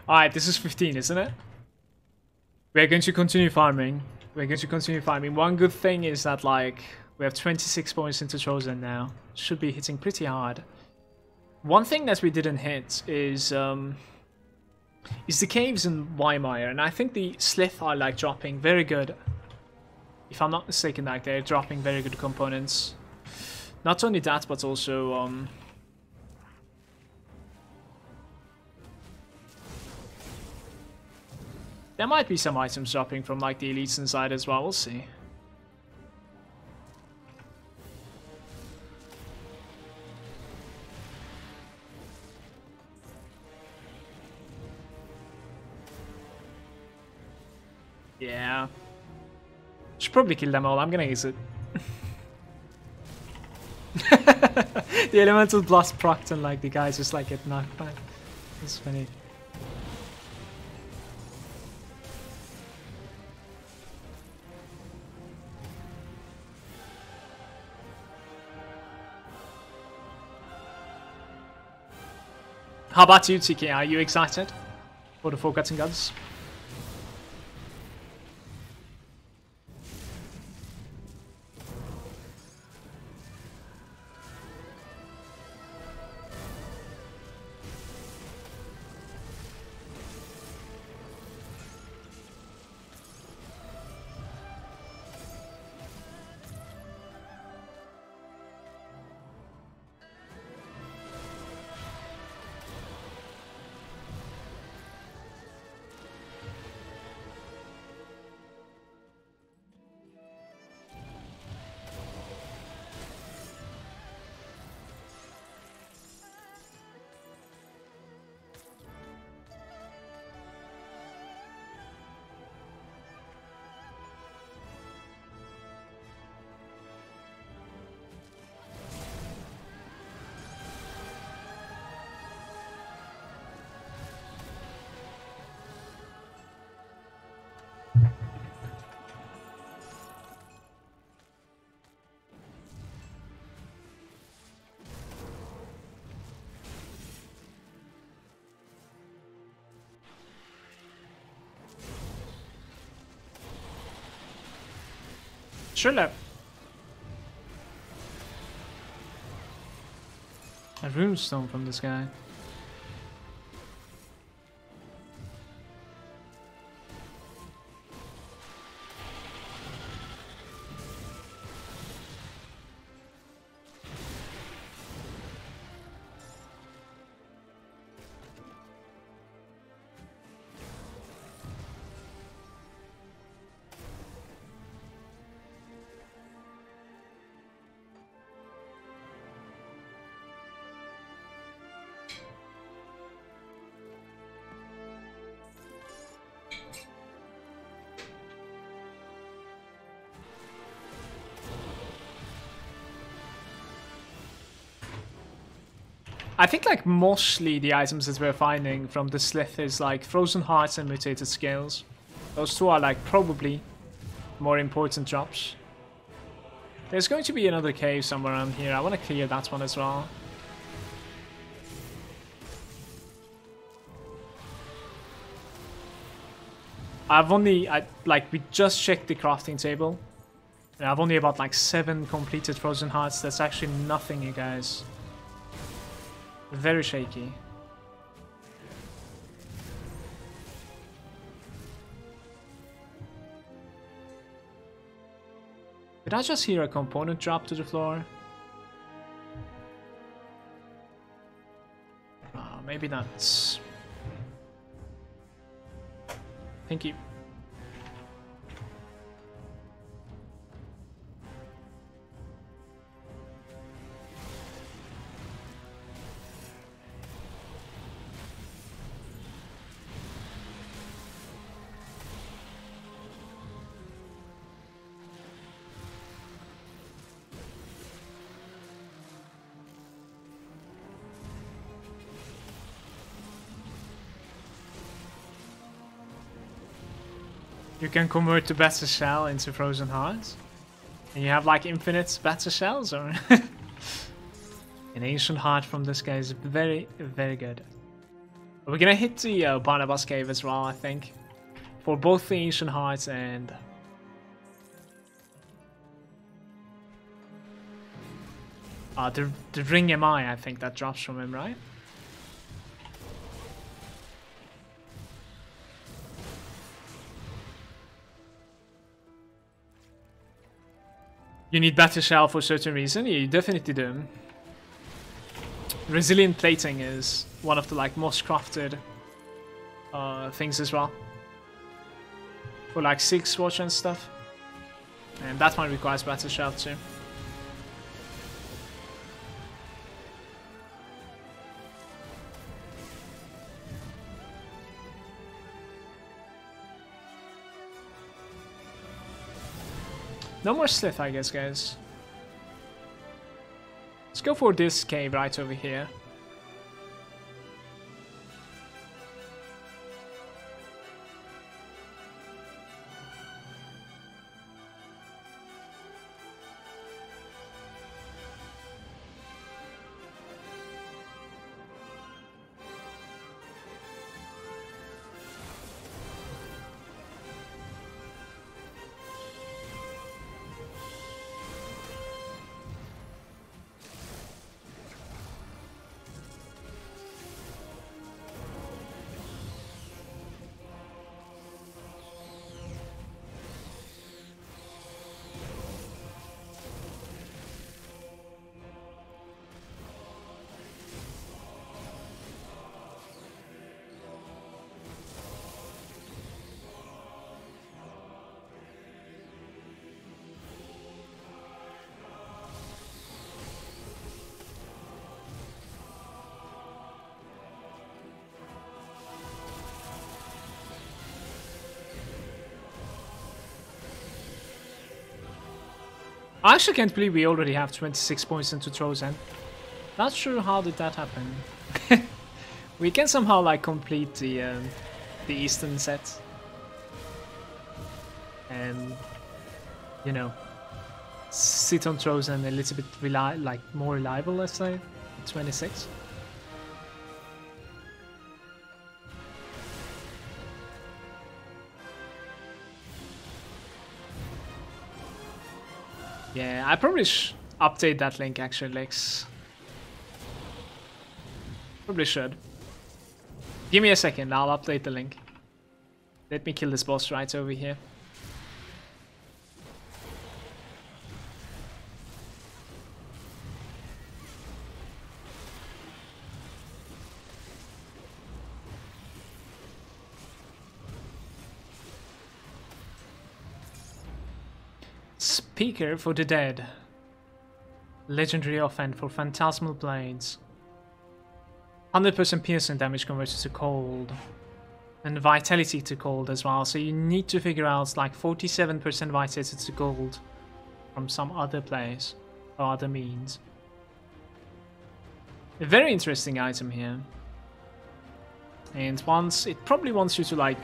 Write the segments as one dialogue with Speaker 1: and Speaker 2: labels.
Speaker 1: Alright, this is 15, isn't it? We're going to continue farming. We're going to continue farming. One good thing is that, like, we have 26 points into Chosen now. Should be hitting pretty hard. One thing that we didn't hit is the caves in Weimar, and I think the Slith are, like, dropping very good. If I'm not mistaken, like, they're dropping very good components. Not only that, but also, there might be some items dropping from, like, the elites inside as well. We'll see. Yeah. Should probably kill them all. I'm gonna use it. The elemental blast procced and, like, the guys just, like, get knocked back. It's funny. How about you, TK? Are you excited for the Forgotten Gods? Sure, left. A runestone from this guy. I think, like, mostly the items that we're finding from the Slith is, like, Frozen Hearts and Mutated Scales. Those two are, like, probably more important drops. There's going to be another cave somewhere around here. I want to clear that one as well. We just checked the crafting table. And I've only about, like, 7 completed Frozen Hearts. That's actually nothing, you guys. Very shaky. Did I just hear a component drop to the floor? Maybe that's... Thank you. You can convert the Battle Shell into Frozen Hearts. And you have, like, infinite Battle Shells, or... An Ancient Heart from this guy is very, very good. We're gonna hit the Barnabas Cave as well, I think. For both the Ancient Hearts and... the Ring MI, I think that drops from him, right? You need Battle Shell for a certain reason? Yeah, you definitely do. Resilient plating is one of the like most crafted things as well. For like 6 watch and stuff. And that one requires Battle Shell too. No more Slith, I guess, guys. Let's go for this cave right over here. I actually can't believe we already have 26 points into Trozen. Not sure how did that happen. We can somehow like complete the Eastern set. And, you know, sit on Trozen a little bit more reliable, let's say, 26. Yeah, I probably should update that link actually, Lex. Probably should. Give me a second, I'll update the link. Let me kill this boss right over here. Speaker for the Dead. Legendary offhand for Phantasmal Blades. 100% piercing damage converted to cold. And vitality to cold as well. So you need to figure out like 47% vitality to gold from some other place or other means. A very interesting item here. And it probably wants you to like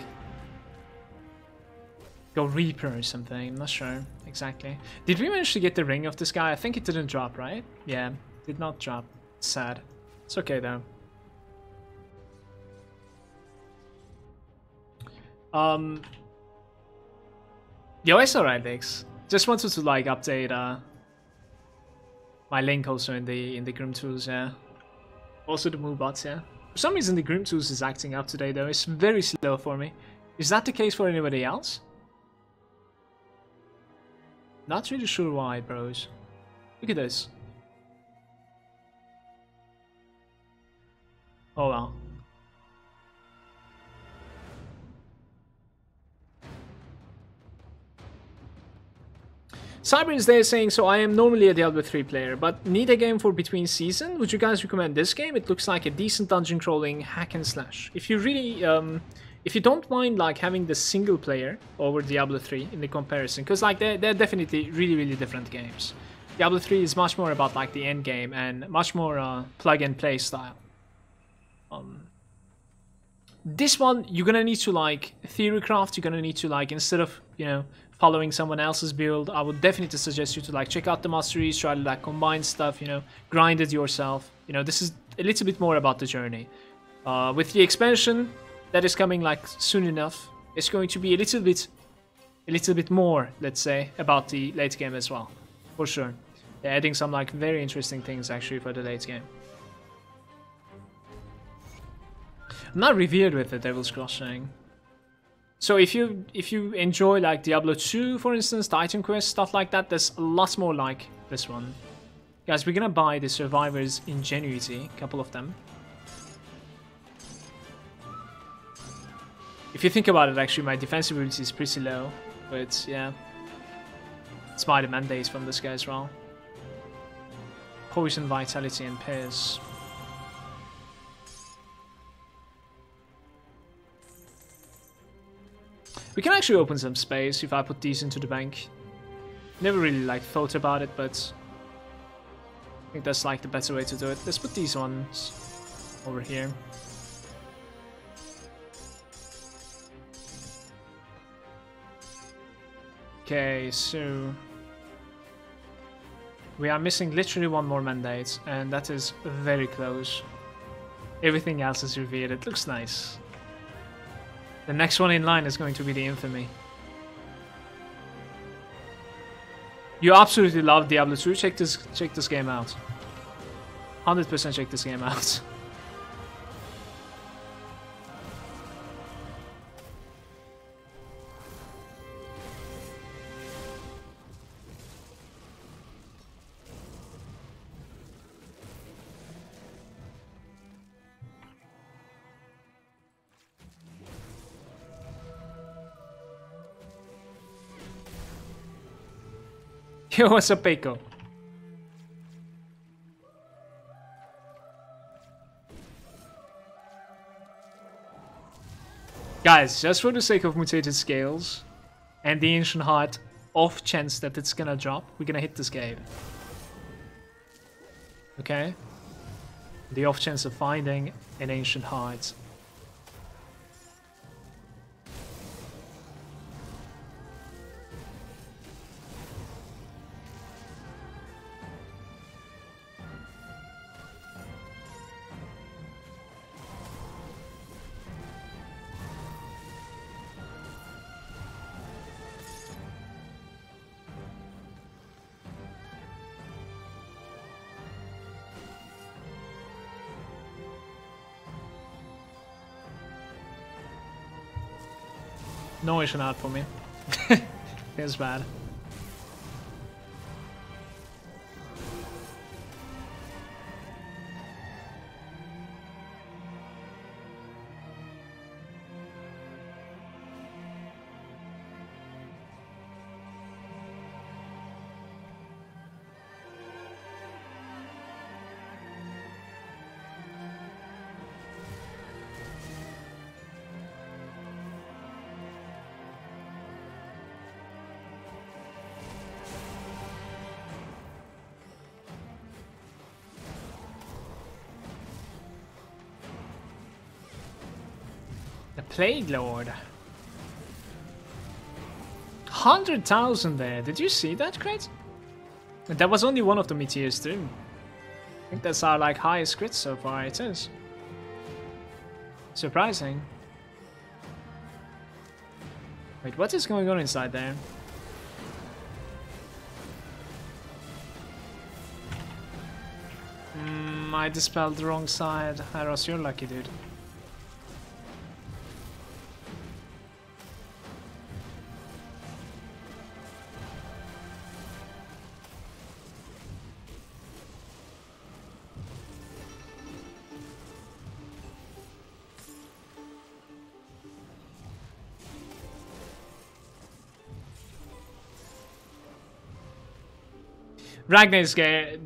Speaker 1: go Reaper or something, I'm not sure exactly. Did we manage to get the ring of this guy? I think it didn't drop, right? Yeah, did not drop. Sad. It's okay though. Yo, it's alright, Lex. Just wanted to like update my link also in the Grim Tools, yeah. Also the move bots, yeah. For some reason the Grim Tools is acting up today though. It's very slow for me. Is that the case for anybody else? Not really sure why, bros. Look at this. Oh well. Cyber is there saying, so I am normally a Diablo 3 player, but need a game for between season? Would you guys recommend this game? It looks like a decent dungeon crawling hack and slash. If you really, if you don't mind like having the single player over Diablo 3 in the comparison, because like they're definitely really different games. Diablo 3 is much more about like the end game and much more plug and play style. This one you're gonna need to like theorycraft. You're gonna need to like, instead of, you know, following someone else's build, I would definitely suggest you to like check out the masteries, try to like combine stuff, you know, grind it yourself. You know, this is a little bit more about the journey. With the expansion that is coming like soon enough, it's going to be a little bit more, let's say, about the late game as well, for sure. They're adding some like very interesting things actually for the late game. I'm not revered with the Devil's Crossing. So if you enjoy like Diablo 2, for instance, Titan Quest, stuff like that, there's a lot more like this one. Guys, we're gonna buy the Survivor's Ingenuity, a couple of them. If you think about it, actually, my defense ability is pretty low, but yeah. It's my mandates from this guy as well. Poison, Vitality, and Pierce. We can actually open some space if I put these into the bank. Never really like thought about it, but I think that's like the better way to do it. Let's put these ones over here. Okay, so we are missing literally one more mandate, and that is very close. Everything else is revealed. It looks nice. The next one in line is going to be the Infamy. You absolutely love Diablo 2. Check this game out. 100% check this game out. Yo, what's up, Peiko? Guys, just for the sake of mutated scales and the ancient heart, off chance that it's gonna drop, we're gonna hit this game. Okay? The off chance of finding an ancient heart. No ancient heart for me. Feels bad. The Plague Lord. 100,000 there. Did you see that, crit? That was only one of the meteors too. I think that's our like highest crit so far. It is. Surprising. Wait, what is going on inside there? I dispelled the wrong side. Aros, you're lucky, dude. Ragnar's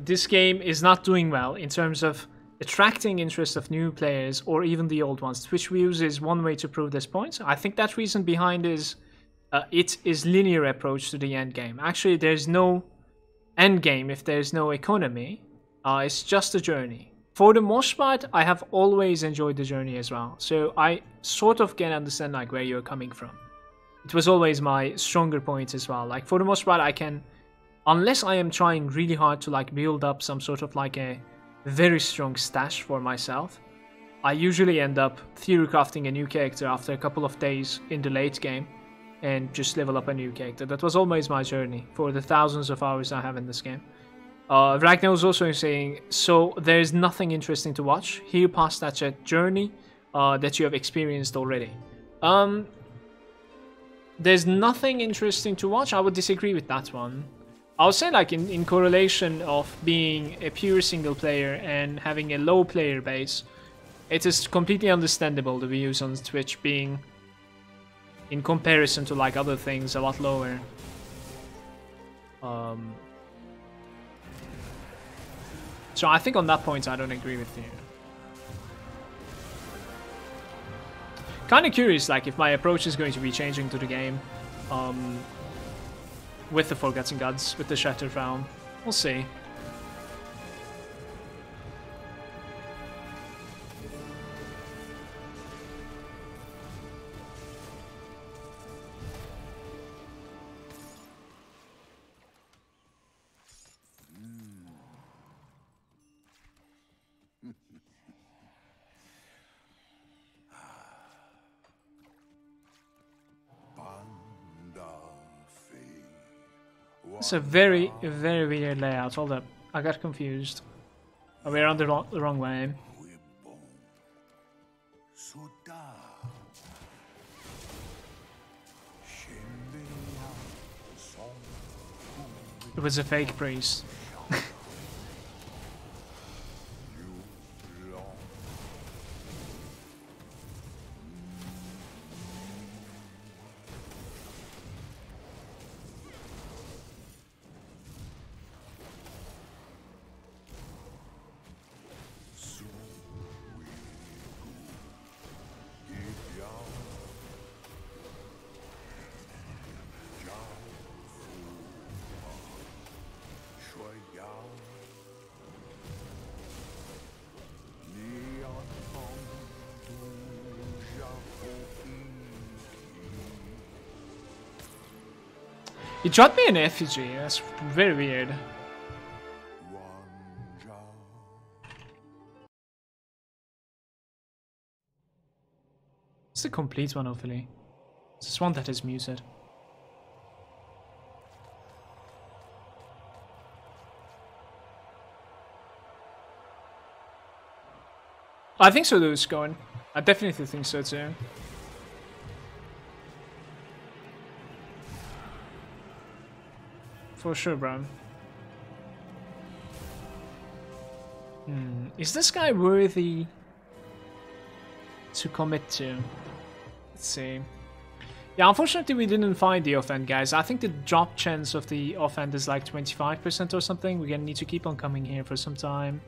Speaker 1: this game is not doing well in terms of attracting interest of new players or even the old ones. Twitch views is one way to prove this point. I think that reason behind is it is linear approach to the end game. Actually, there's no end game if there's no economy. It's just a journey. For the most part, I have always enjoyed the journey as well. So I sort of can understand like where you're coming from. It was always my stronger point as well. Like for the most part, I can. Unless I am trying really hard to like build up some sort of like a very strong stash for myself, I usually end up theory crafting a new character after a couple of days in the late game and just level up a new character. That was always my journey for the thousands of hours I have in this game. Ragnar was also saying, so there's nothing interesting to watch here past that journey that you have experienced already. There's nothing interesting to watch. I would disagree with that one. I would say, like, in correlation of being a pure single player and having a low player base, it is completely understandable the views on Twitch being, in comparison to like other things, a lot lower. So I think on that point I don't agree with you. Kind of curious, like, if my approach is going to be changing to the game, with the Forgotten Gods, with the Shattered Realm. We'll see. It's a very, very weird layout. Hold up. I got confused. Oh, we're on the wrong way. It was a fake priest. He dropped me an effigy. That's very weird. It's the complete one, hopefully. It's this one that is muted. I think so, Lewis, going. I definitely think so too. For sure, bro. Is this guy worthy to commit to? Let's see. Yeah, unfortunately we didn't find the offhand, guys. I think the drop chance of the offhand is like 25% or something. We're gonna need to keep on coming here for some time.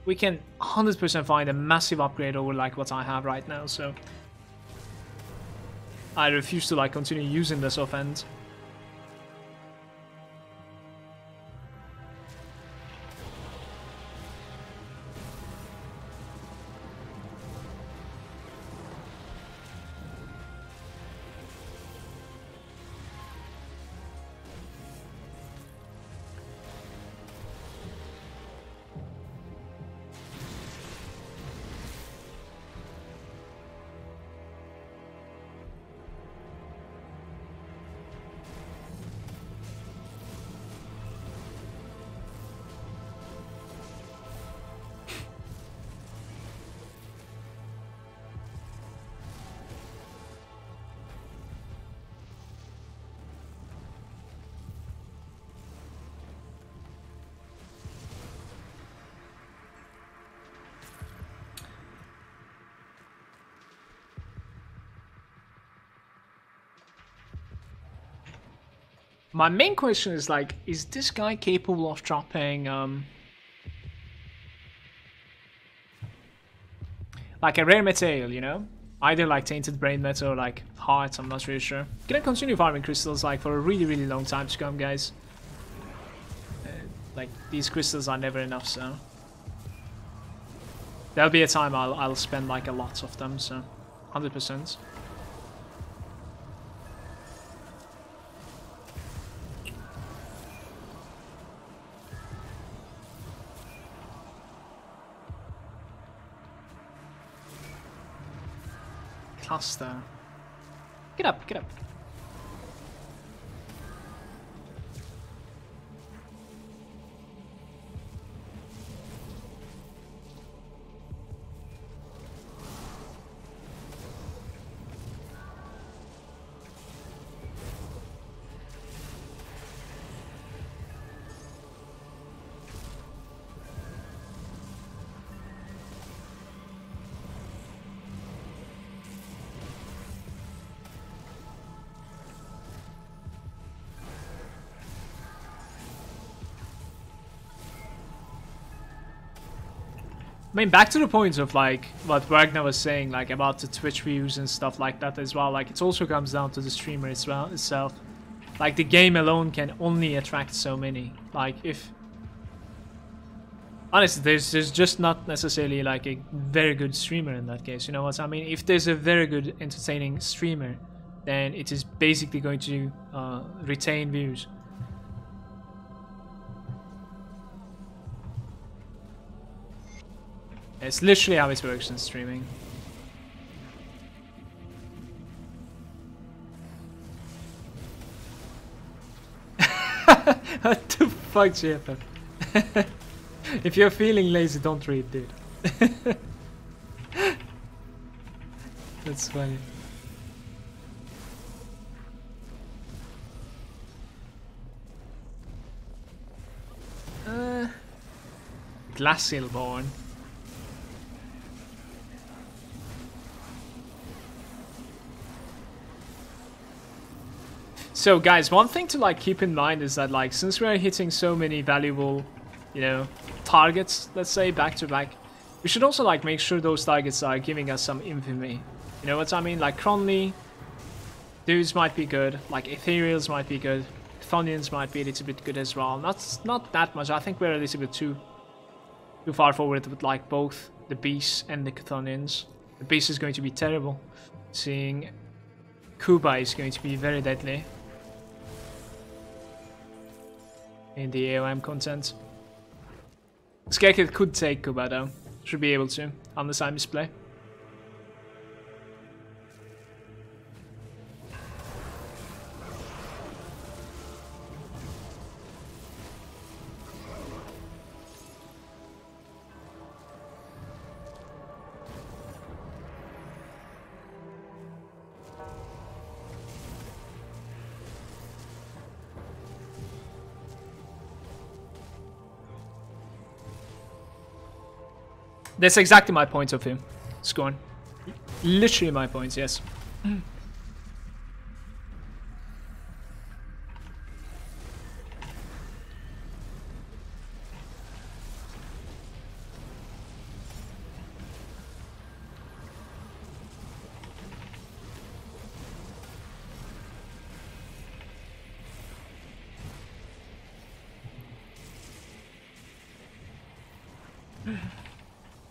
Speaker 1: We can 100% find a massive upgrade over like what I have right now, so I refuse to like continue using this offhand. My main question is like, is this guy capable of dropping like a rare material, you know? Either like tainted brain metal or like heart, I'm not really sure. Gonna continue farming crystals like for a really, really long time to come, guys. Like these crystals are never enough, so there'll be a time I'll spend like a lot of them, so 100%. cluster. Get up, get up. I mean, back to the point of like what Wagner was saying, like about the Twitch views and stuff like that as well. Like it also comes down to the streamer as well itself. Like the game alone can only attract so many. Like if honestly, there's just not necessarily like a very good streamer in that case. You know what I mean? If there's a very good entertaining streamer, then it is basically going to retain views. It's literally how it works in streaming. What the fuck, JFF? If you're feeling lazy, don't read, dude. That's funny. Glacialborn. So guys, one thing to like keep in mind is that like since we're hitting so many valuable, you know, targets, let's say back to back, we should also like make sure those targets are giving us some infamy. You know what I mean? Like Cronley dudes might be good, like Ethereals might be good, Chthonians might be a little bit good as well. Not that much. I think we're a little bit too far forward with like both the beasts and the Chthonians. The beast is going to be terrible. Seeing Kuba is going to be very deadly in the AOM content. Skekit could take Kuba though. Should be able to on the side display. That's exactly my point of view, Scorn. Literally my points, yes.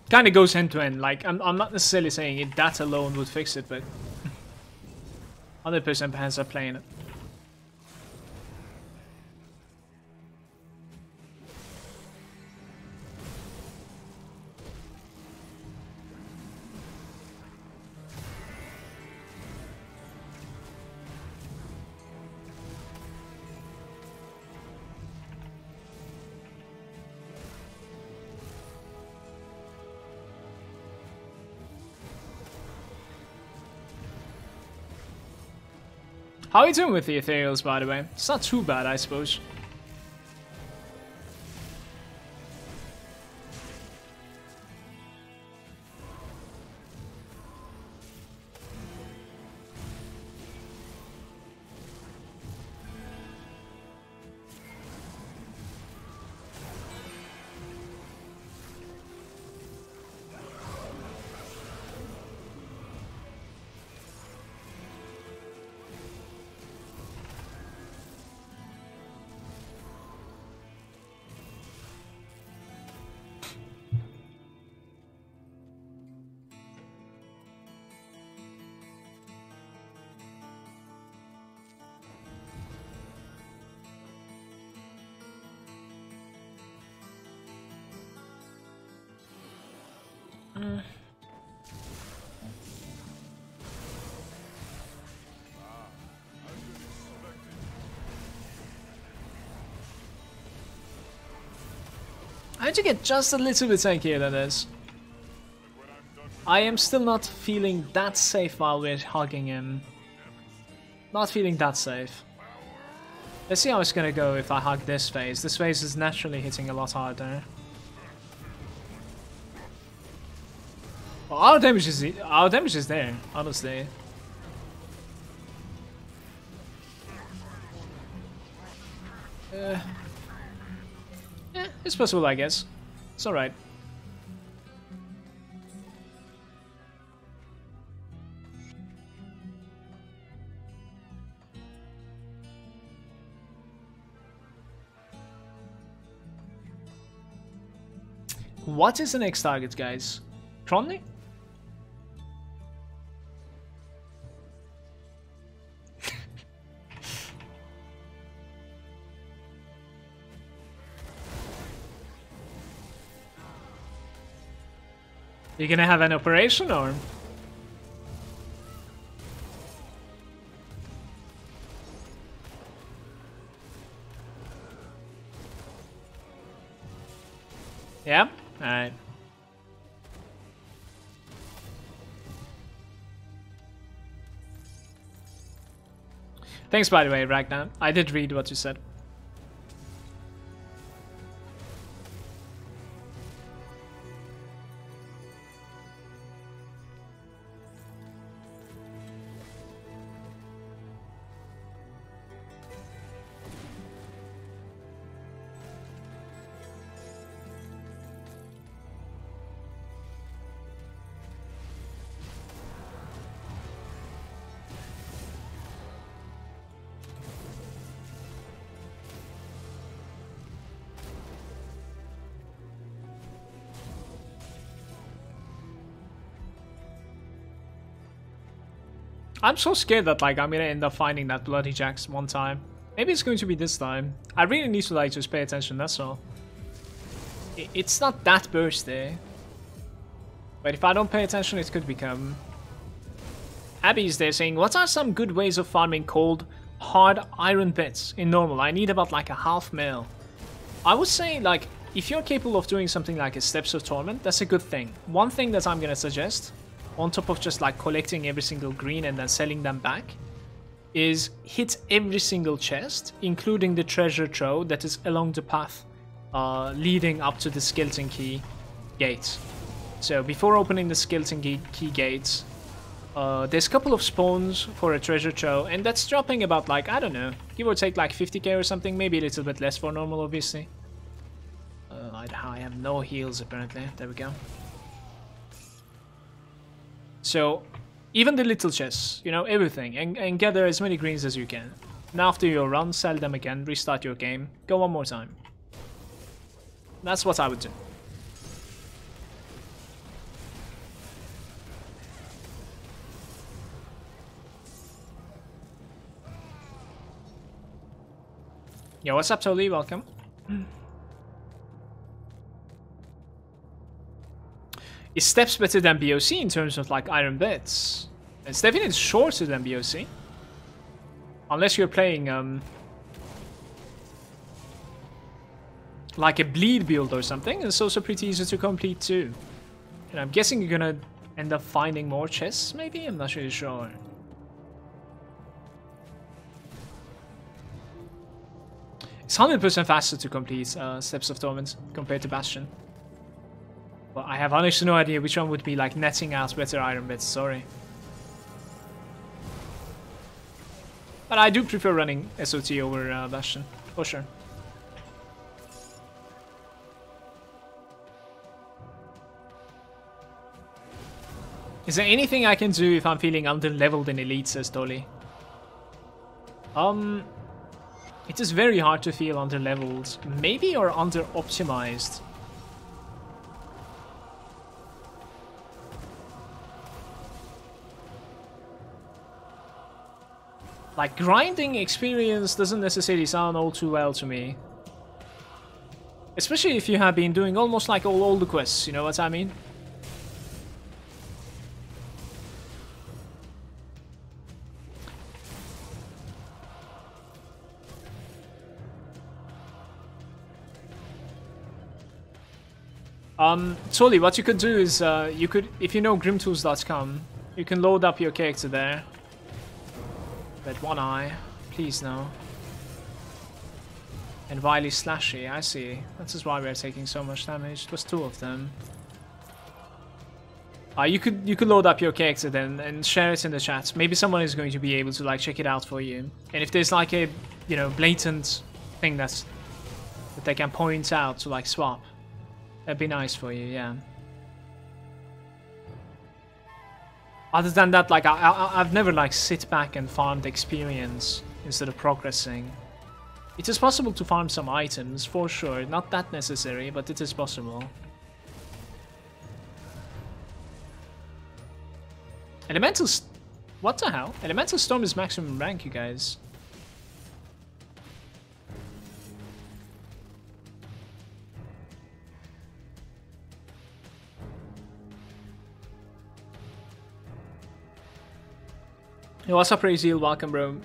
Speaker 1: Kind of goes hand to end. Like I'm not necessarily saying it that alone would fix it, but 100% fans are playing it. How are you doing with the Ethereals, by the way? It's not too bad, I suppose. to get just a little bit tankier than this. I am still not feeling that safe while we're hugging him. Not feeling that safe. Let's see how it's gonna go if I hug this phase. This phase is naturally hitting a lot harder. Well, our damage is there, honestly. Yeah, it's possible, I guess. It's alright. What is the next target, guys? Cronley? You gonna have an operation or? Yeah? Alright. Thanks, by the way, Ragnar. I did read what you said. I'm so scared that like I'm gonna end up finding that bloody Jax one time. Maybe it's going to be this time. I really need to like just pay attention, that's all. It's not that bursty. But if I don't pay attention, it could become... Abby is there saying, what are some good ways of farming cold, hard iron bits in normal? I need about like a half mil. I would say like, if you're capable of doing something like a Steps of Torment, that's a good thing. One thing that I'm gonna suggest, on top of just like collecting every single green and then selling them back, is hit every single chest, including the treasure trove that is along the path leading up to the Skeleton Key gates. So before opening the Skeleton Key gates, there's a couple of spawns for a treasure trove, and that's dropping about like, I don't know, give or take like 50k or something, maybe a little bit less for normal, obviously. I have no heals apparently, there we go. So, even the little chests, you know, everything, and gather as many greens as you can. And after your run, sell them again, restart your game, go one more time. That's what I would do. Yo, what's up, Toli? Welcome. Is Steps better than BOC in terms of like iron bits? It's definitely shorter than BOC. Unless you're playing like a bleed build or something. It's also pretty easy to complete too. And I'm guessing you're gonna end up finding more chests maybe? I'm not really sure. It's 100% faster to complete Steps of Torment compared to Bastion. Well, I have honestly no idea which one would be like netting out better iron bits, sorry. But I do prefer running SOT over Bastion, for sure. Is there anything I can do if I'm feeling under-leveled in Elite, says Dolly? It is very hard to feel under-leveled. Maybe you're under-optimized. Like, grinding experience doesn't necessarily sound all too well to me. Especially if you have been doing almost like all the quests, you know what I mean? Totally, what you could do is, you could, if you know grimtools.com, you can load up your character there. But one eye, please no. And Wily Slashy, I see. That is why we're taking so much damage. It was 2 of them. You could load up your character then and share it in the chat. Maybe someone is going to be able to like check it out for you. And if there's like a, you know, blatant thing that they can point out to like swap, that'd be nice for you, yeah. Other than that, like I've never like sit back and farmed experience instead of progressing. It is possible to farm some items for sure, not that necessary, but it is possible. Elemental what the hell? Elemental Storm is maximum rank, you guys. Hey, what's up, Razeel? Welcome, bro.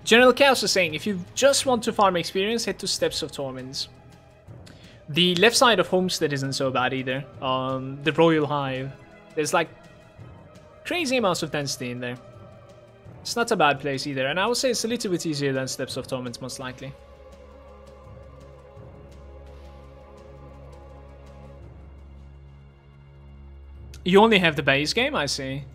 Speaker 1: General Chaos is saying, if you just want to farm experience, head to Steps of Torments. The left side of Homestead isn't so bad either. The Royal Hive. There's like crazy amounts of density in there. It's not a bad place either, and I would say it's a little bit easier than Steps of Torments, most likely. You only have the base game, I see.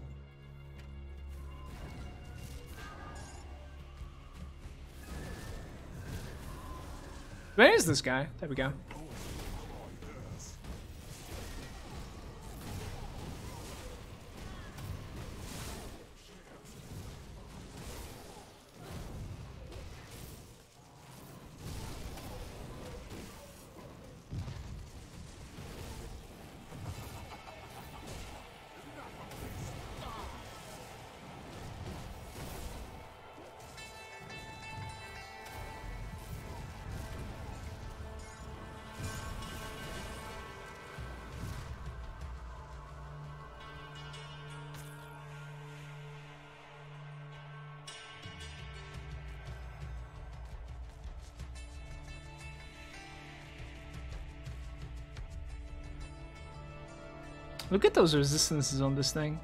Speaker 1: Where is this guy? There we go. Look at those resistances on this thing.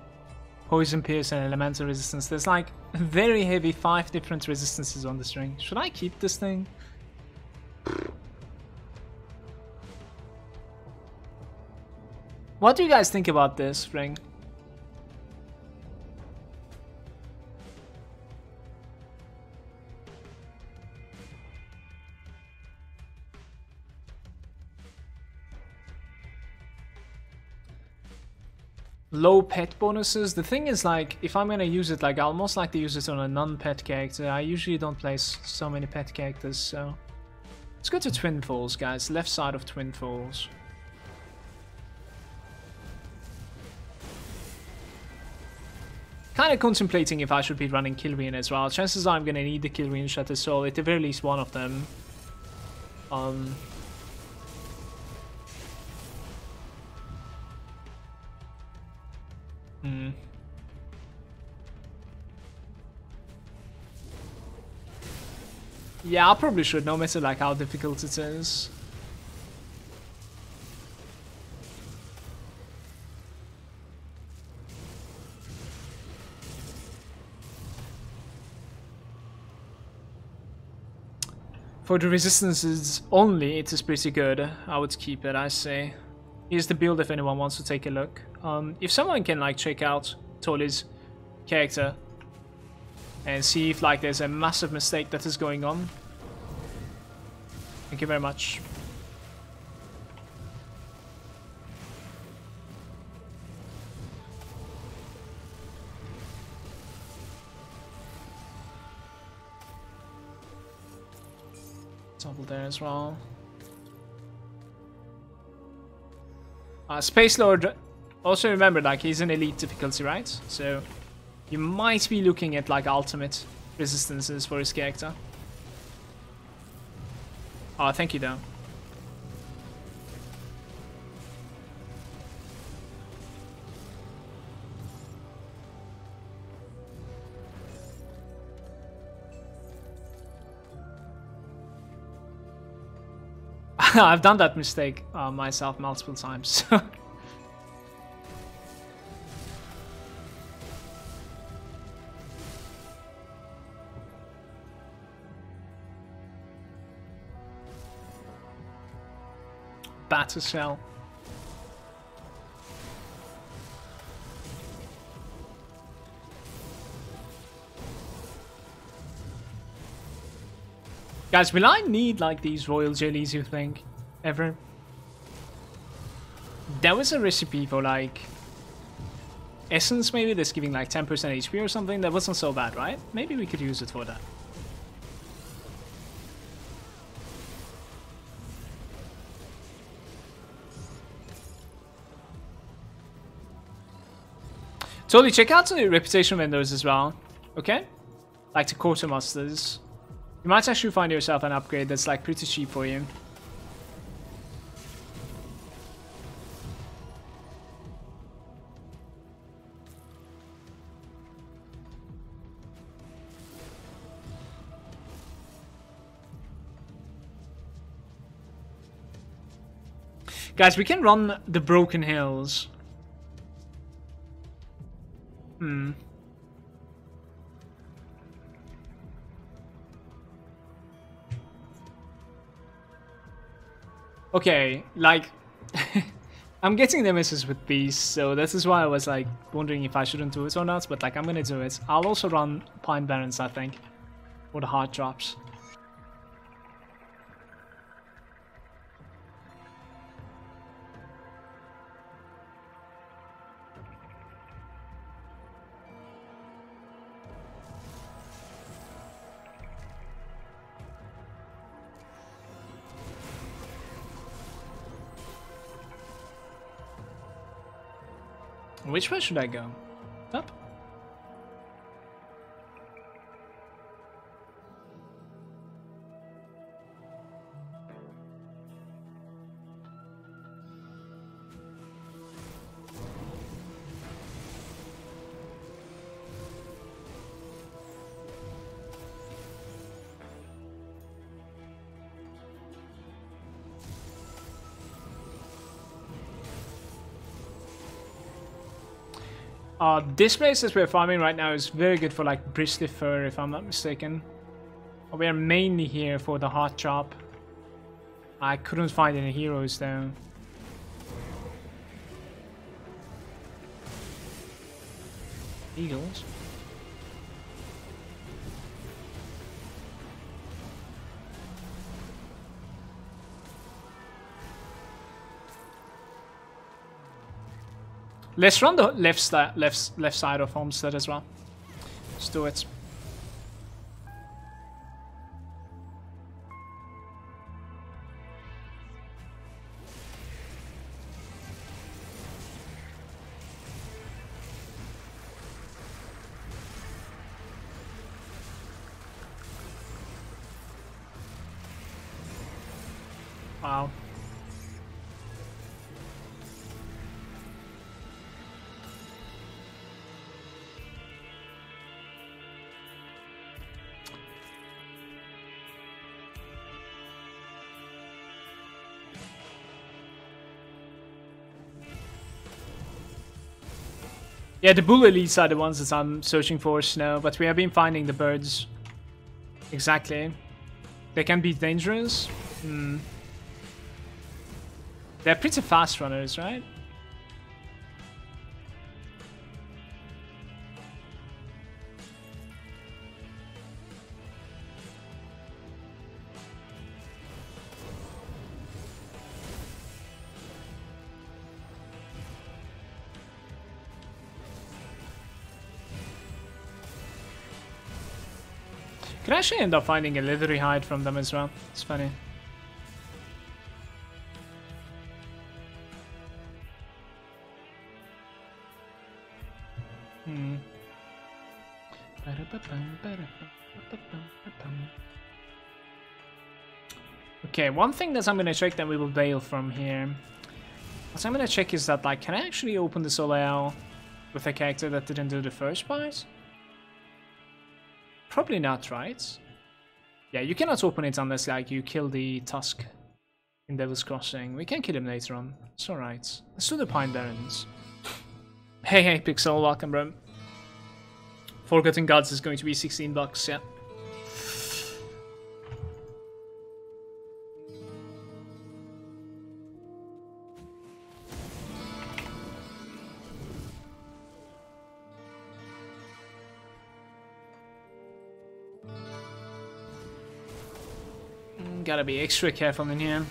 Speaker 1: Poison, Pierce, and Elemental Resistance. There's like very heavy 5 different resistances on this ring. Should I keep this thing? What do you guys think about this ring? Low pet bonuses. The thing is, like, if I'm gonna use it, like, I'll most likely use it on a non-pet character. I usually don't play so many pet characters, so let's go to Twin Falls, guys. Left side of Twin Falls. Kind of contemplating if I should be running Kilreen as well. Chances are I'm gonna need the Kilreen Shattered Soul, at the very least one of them. Yeah, I probably should, no matter like how difficult it is. For the resistances only, it is pretty good. I would keep it, I say. Here's the build if anyone wants to take a look. If someone can like check out Toli's character and see if like there's a massive mistake that is going on. Thank you very much. Double there as well. Space Lord, also remember, like, he's an elite difficulty, right? So you might be looking at like ultimate resistances for his character. Oh, thank you, though. I've done that mistake myself multiple times. Batter shell. Guys, will I need like these royal jellies, you think? Ever? There was a recipe for like essence maybe that's giving like 10% HP or something. That wasn't so bad, right? Maybe we could use it for that. Totally check out the reputation windows as well, okay? Like the quartermasters. You might actually find yourself an upgrade that's like pretty cheap for you. Guys, we can run the Broken Hills. Okay, like I'm getting the misses with these, so this is why I was like wondering if I shouldn't do it or not, but like I'm gonna do it. I'll also run Pine Barrens, I think, for the hard drops. Which way should I go? Up? This place that we're farming right now is very good for like bristly fur, if I'm not mistaken. We are mainly here for the hot chop. I couldn't find any heroes though. Eagles. Let's run the left side of Homestead as well. Let's do it. Wow. Yeah, the bull elites are the ones that I'm searching for, Snow, but we have been finding the birds. Exactly. They can be dangerous. They're pretty fast runners, right? Could actually end up finding a leathery hide from them as well. It's funny. Okay, one thing that I'm gonna check that we will bail from here. What I'm gonna check is that, like, can I actually open the Soleil with a character that didn't do the first part? Probably not, right? Yeah, you cannot open it unless like you kill the Tusk. in Devil's Crossing. We can kill him later on. It's alright. Let's do the Pine Barrens. Hey, Pixel, welcome, bro. Forgotten Gods is going to be $16, yeah. Gotta be extra careful in here.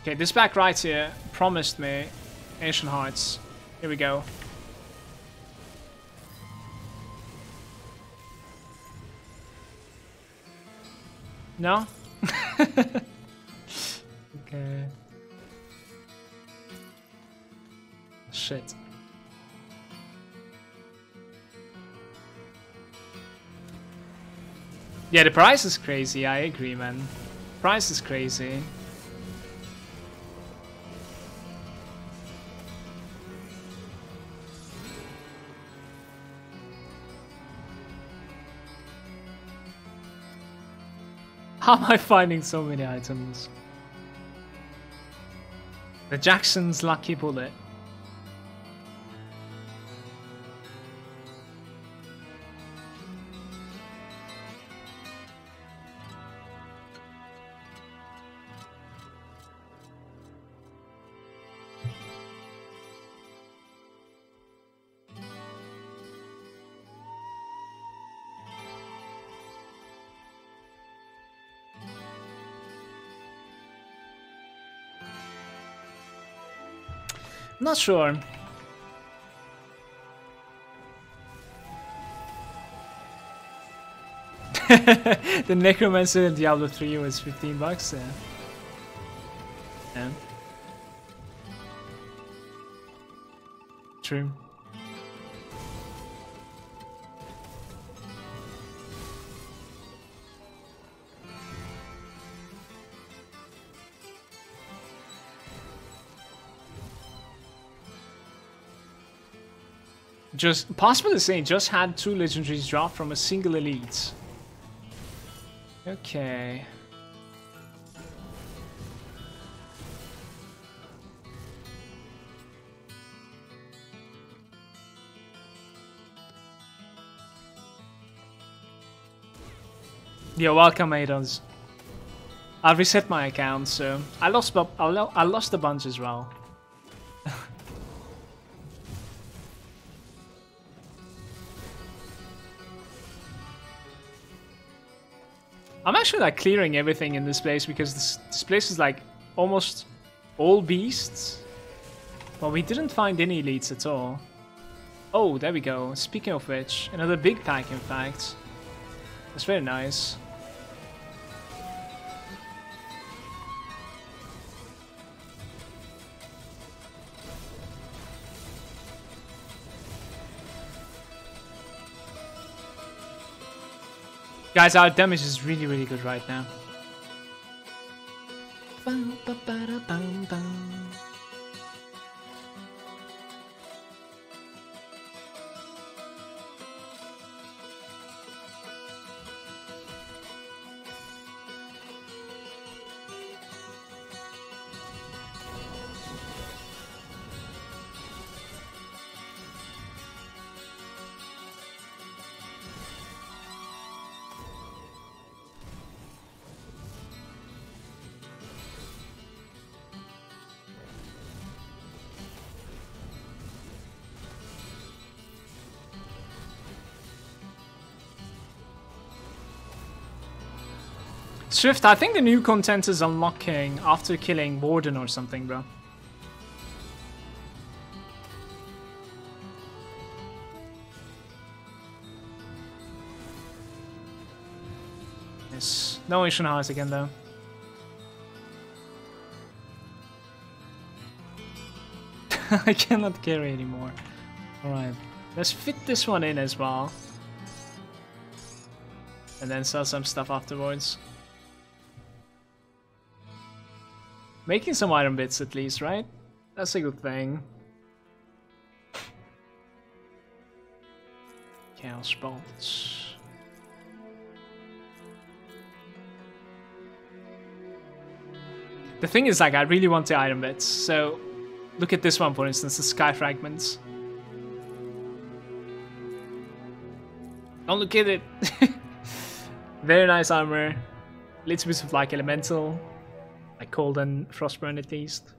Speaker 1: Okay, this back right here promised me Ancient Hearts. Here we go. No? Okay. Shit. Yeah, the price is crazy, I agree, man. Price is crazy. How am I finding so many items? The Jackson's Lucky Bullet. Not sure. The Necromancer in Diablo 3 was $15, yeah. Yeah. True. Just possible to say, just had 2 legendaries drop from a single elite. Okay. Yo, welcome, Aidons. I reset my account, so I lost a bunch as well. I'm actually like clearing everything in this place because this place is like almost all beasts. Well, we didn't find any elites at all. Oh, there we go. Speaking of which, another big pack in fact. That's very nice. Guys, our damage is really, really good right now. Swift, I think the new content is unlocking after killing Warden or something, bro. Yes. No Ancient Hearts again, though. I cannot carry anymore. Alright. Let's fit this one in as well. And then sell some stuff afterwards. Making some iron bits at least, right? That's a good thing. Chaos bolts. The thing is, like, I really want the iron bits. So look at this one, for instance, the sky fragments. Don't look at it. Very nice armor. Little bit of like elemental, like cold and frostburn at least.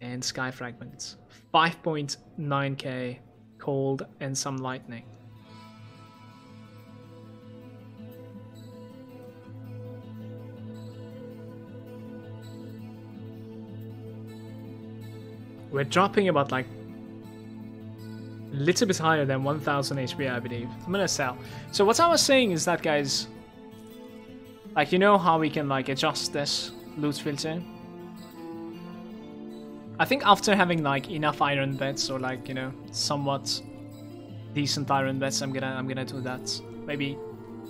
Speaker 1: And sky fragments. 5.9k cold and some lightning. We're dropping about like a little bit higher than 1000 HP, I believe. I'm gonna sell. So what I was saying is that, guys, like, you know how we can like adjust this loot filter? I think after having like enough iron beds, or like, you know, somewhat decent iron beds, I'm gonna do that. Maybe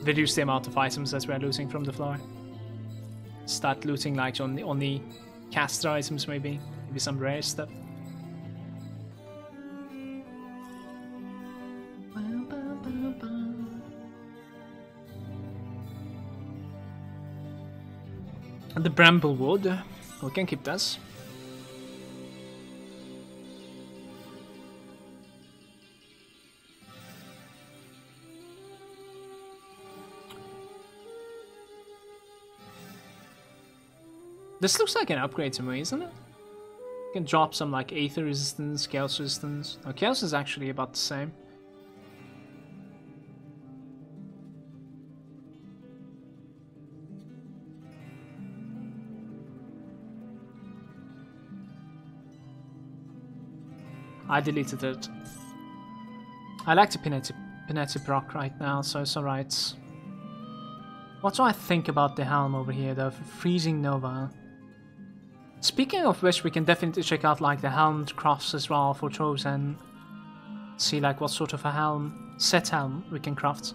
Speaker 1: reduce the amount of items that we're losing from the floor. Start looting like on the caster items, maybe some rare stuff. The bramblewood, we can keep this. This looks like an upgrade to me, isn't it? You can drop some like Aether resistance, Chaos resistance. No, Chaos is actually about the same. I deleted it. I like to pin it to proc right now, so it's alright. What do I think about the helm over here, though? Freezing Nova. Speaking of which, we can definitely check out like the helm crafts as well for Chosen. See like what sort of a helm, set helm we can craft.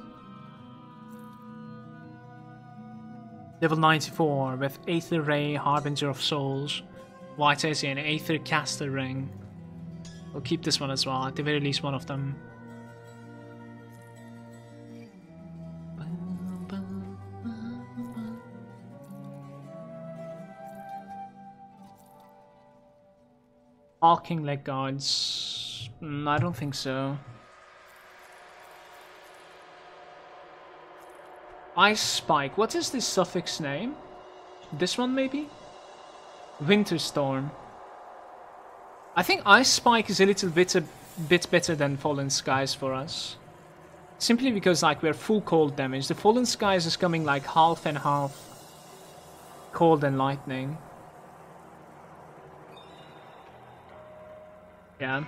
Speaker 1: Level 94 with Aether Ray, Harbinger of Souls, White AC and Aether Caster Ring. We'll keep this one as well, at the very least one of them. Arcing leg guards. I don't think so. Ice Spike. What is this suffix name? This one maybe? Winterstorm. I think Ice Spike is a little bit better than Fallen Skies for us. Simply because like we're full cold damage. The Fallen Skies is coming like half and half cold and lightning. Yeah.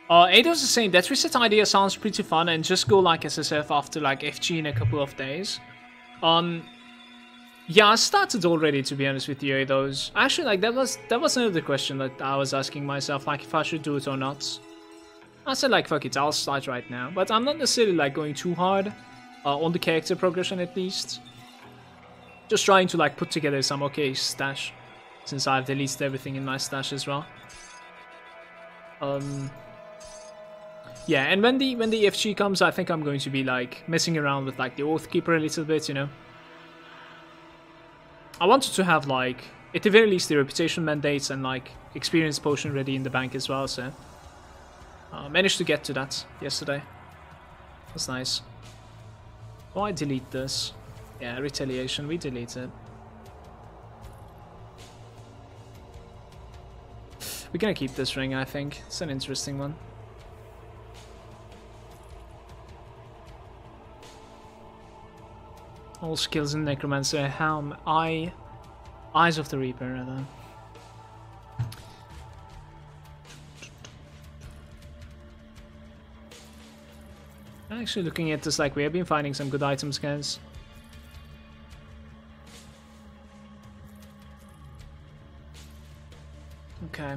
Speaker 1: Ados is saying that reset idea sounds pretty fun, and just go like SSF after like FG in a couple of days. Yeah, I started already, to be honest with you, Ados. Actually, like that was another question that I was asking myself, like if I should do it or not. I said like fuck it, I'll start right now, but I'm not necessarily like going too hard on the character progression at least. Just trying to like put together some okay stash, since I've deleted everything in my stash as well. Yeah, and when the FG comes, I think I'm going to be like messing around with like the Oathkeeper a little bit, you know. I wanted to have like at the very least the reputation mandates and like experience potion ready in the bank as well, so managed to get to that yesterday. That's nice. Oh, I delete this. Yeah, retaliation, we delete it. We're gonna keep this ring, I think. It's an interesting one. All skills in Necromancer, Helm, Eyes of the Reaper, rather. Actually, looking at this, like, we have been finding some good items, guys. Okay.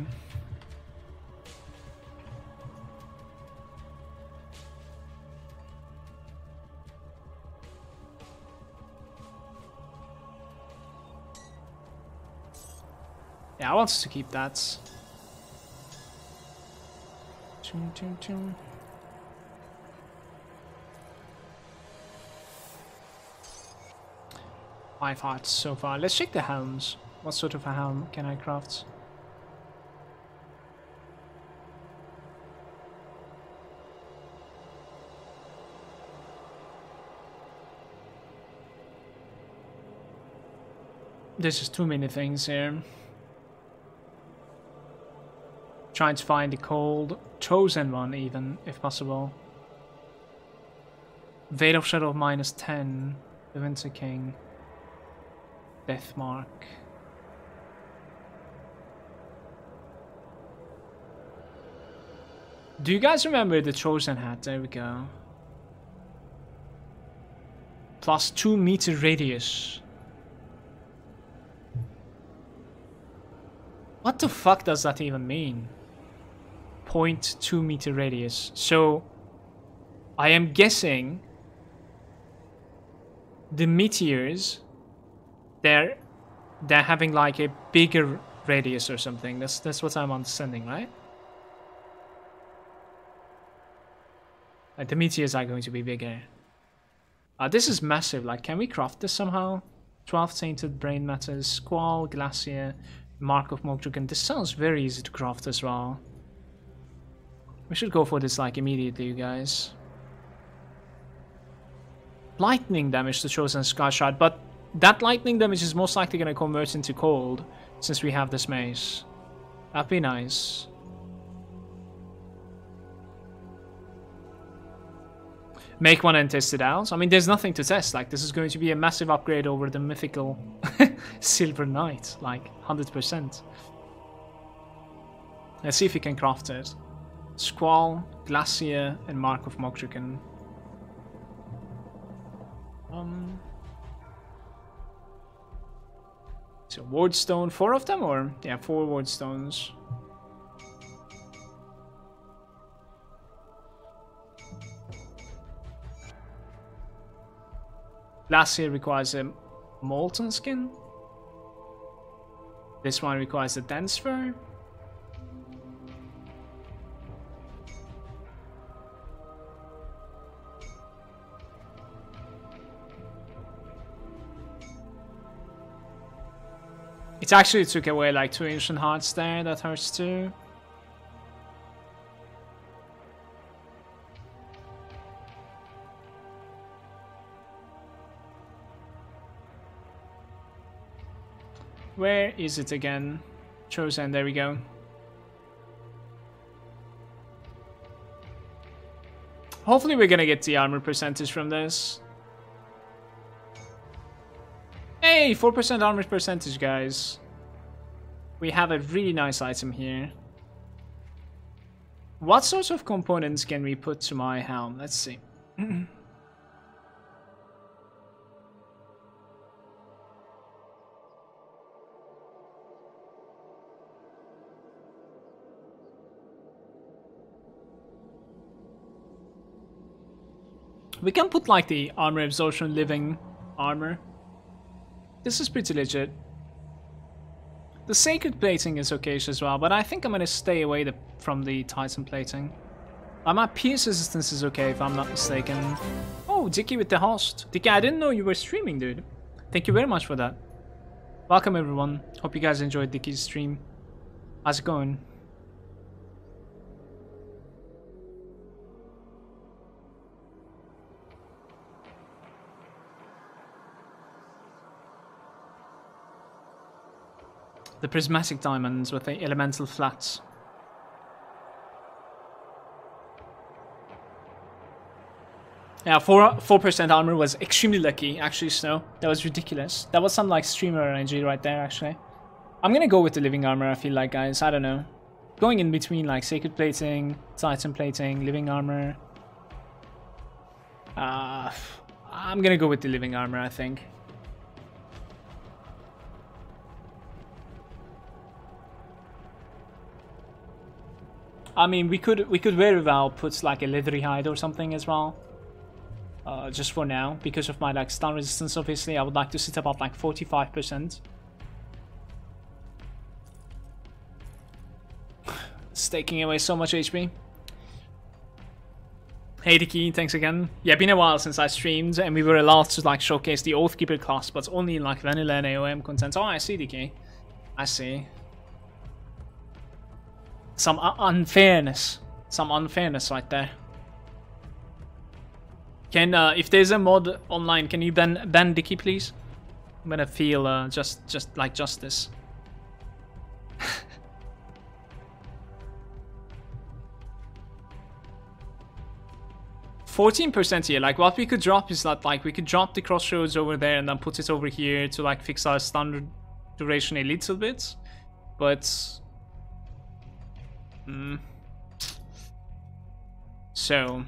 Speaker 1: Yeah, I want to keep that. 5 hearts so far. Let's check the helms. What sort of a helm can I craft? There's just too many things here. Trying to find the cold chosen one even, if possible. Veil of Shadow of -10. The Winter King. Death Mark. Do you guys remember the Chosen hat? There we go. Plus 2 meter radius. What the fuck does that even mean? 0.2 meter radius. So I am guessing the meteors, they're having like a bigger radius or something. That's what I'm understanding, right? Like the meteors are going to be bigger. This is massive. Like, can we craft this somehow? 12 tainted brain matters, squall, glacier, mark of Mogdragon. This sounds very easy to craft as well. We should go for this like immediately, you guys. Lightning damage to Chosen Sky Shard, but that lightning damage is most likely going to convert into cold since we have this mace. That'd be nice. Make one and test it out. I mean, there's nothing to test. Like, this is going to be a massive upgrade over the mythical Silver Knight. Like, 100%. Let's see if we can craft it. Squall, Glacier, and Mark of Mogdragon. So, Wardstone, 4 of them? Or, yeah, 4 Wardstones. Glacier requires a molten skin. This one requires a dense fur. It actually took away like 2 ancient hearts there. That hurts too. Where is it again? Chosen, there we go. Hopefully we're gonna get the armor percentage from this. Hey, 4% armor percentage, guys. We have a really nice item here. What sorts of components can we put to my helm? Let's see. We can put like the armor absorption living armor. This is pretty legit. The sacred plating is okay as well, but I think I'm gonna stay away from the titan plating. My pierce resistance is okay if I'm not mistaken. Oh, Dicky with the host. Dicky, I didn't know you were streaming, dude. Thank you very much for that. Welcome everyone. Hope you guys enjoyed Dicky's stream. How's it going? The prismatic diamonds with the elemental flats. Yeah, 4% armor was extremely lucky, actually, Snow. That was ridiculous. That was some like streamer energy right there, actually. I'm gonna go with the living armor, I feel like, guys. I don't know. Going in between like sacred plating, titan plating, living armor. I'm gonna go with the living armor, I think. I mean, we could very well put like a leathery hide or something as well. Just for now, because of my like stun resistance, obviously, I would like to sit about like 45%. It's taking away so much HP. Hey Dicky, thanks again. Yeah, been a while since I streamed, and we were allowed to like showcase the Oathkeeper class, but only in like vanilla and AOM content. Oh, I see, Dicky. I see. Some unfairness. Some unfairness right there. Can if there's a mod online, can you ban Dicky, please? I'm gonna feel just like justice. 14% here. Like what we could drop is that like we could drop the crossroads over there and then put it over here to like fix our standard duration a little bit, but so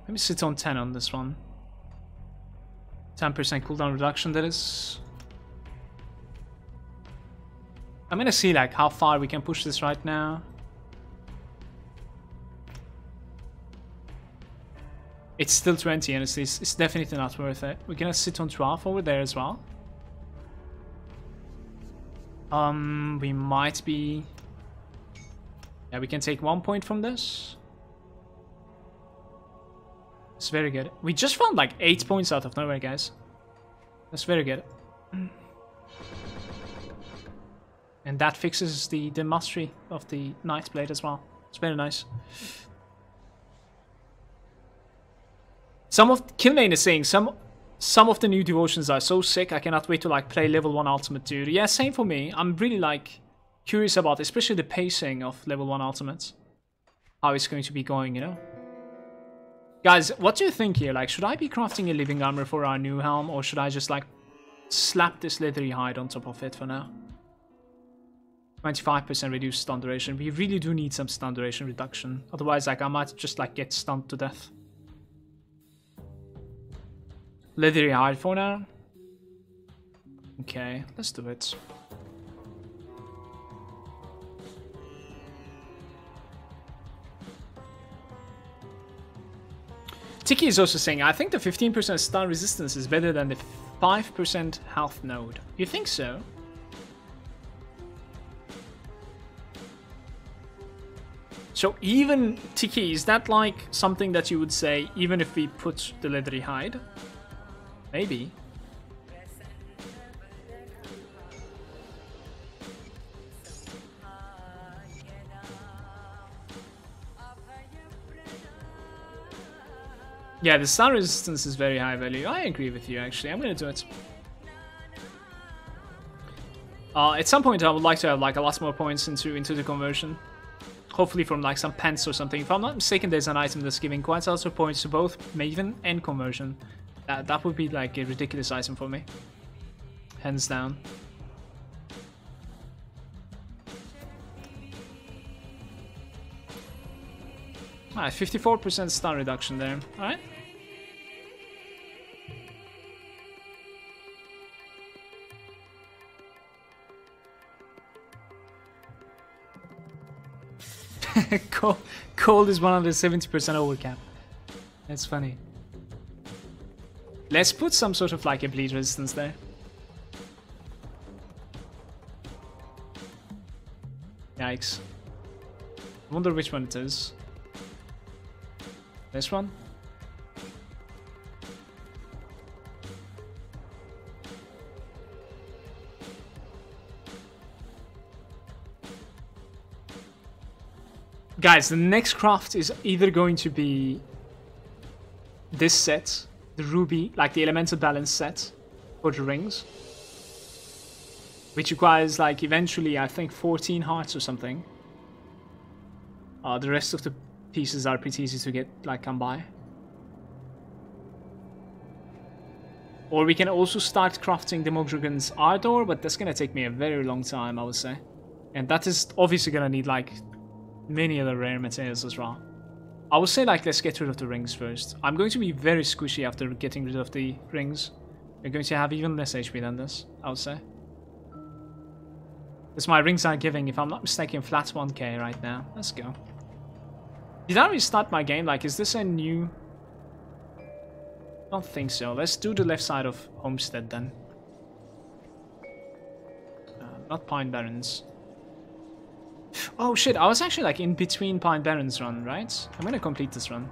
Speaker 1: let me sit on 10 on this one. 10% cooldown reduction, that is. I'm gonna see like how far we can push this right now. It's still 20 and it's definitely not worth it. We're gonna sit on 12 over there as well. We might be... Yeah, we can take 1 point from this. It's very good. We just found like 8 points out of nowhere, guys. That's very good. And that fixes the mastery of the Nightblade as well. It's very nice. Some of Killmane is saying some of the new devotions are so sick. I cannot wait to like play level 1 ultimate, dude. Yeah, same for me. I'm really like curious about especially the pacing of level 1 ultimates. How it's going to be going, you know. Guys, what do you think here? Like, should I be crafting a living armor for our new helm, or should I just like slap this leathery hide on top of it for now? 25% reduced stun duration. We really do need some stun duration reduction. Otherwise, like, I might just like get stunned to death. Leathery hide for now. Okay, let's do it. Tiki is also saying, I think the 15% stun resistance is better than the 5% health node. You think so? So even, Tiki, is that like something that you would say even if we put the leathery hide? Maybe. Yeah, the stun resistance is very high value. I agree with you, actually. I'm gonna do it. At some point, I would like to have like a lot more points into the conversion. Hopefully from like some pants or something. If I'm not mistaken, there's an item that's giving quite a lot of points to both Maven and conversion. That would be like a ridiculous item for me. Hands down. Alright, 54% stun reduction there. Alright. Cold is 170% overcap. That's funny. Let's put some sort of like a bleed resistance there. Yikes. I wonder which one it is. This one? Guys, the next craft is either going to be this set, the ruby, like the elemental balance set for the rings, which requires like eventually I think 14 hearts or something. The rest of the pieces are pretty easy to get, like, come by. Or we can also start crafting Demogorgon's Ardor, but that's gonna take me a very long time, I would say. And that is obviously gonna need like many other rare materials as well. I would say like let's get rid of the rings first. I'm going to be very squishy after getting rid of the rings. We're going to have even less HP than this, I would say. Because my rings are giving, if I'm not mistaken, flat 1k right now. Let's go. Did I restart my game? Like, is this a new... Don't think so. Let's do the left side of Homestead then. Not Pine Barrens. Oh shit, I was actually like in between Pine Barrens run, right? I'm gonna complete this run.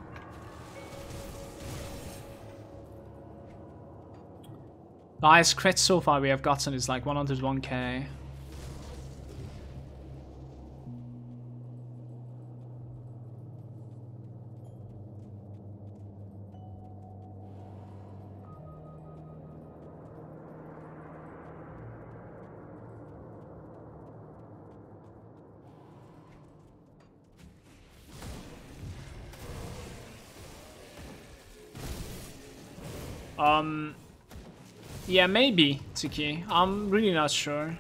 Speaker 1: The highest crit so far we have gotten is like 101k. Yeah, maybe, Tiki. I'm really not sure.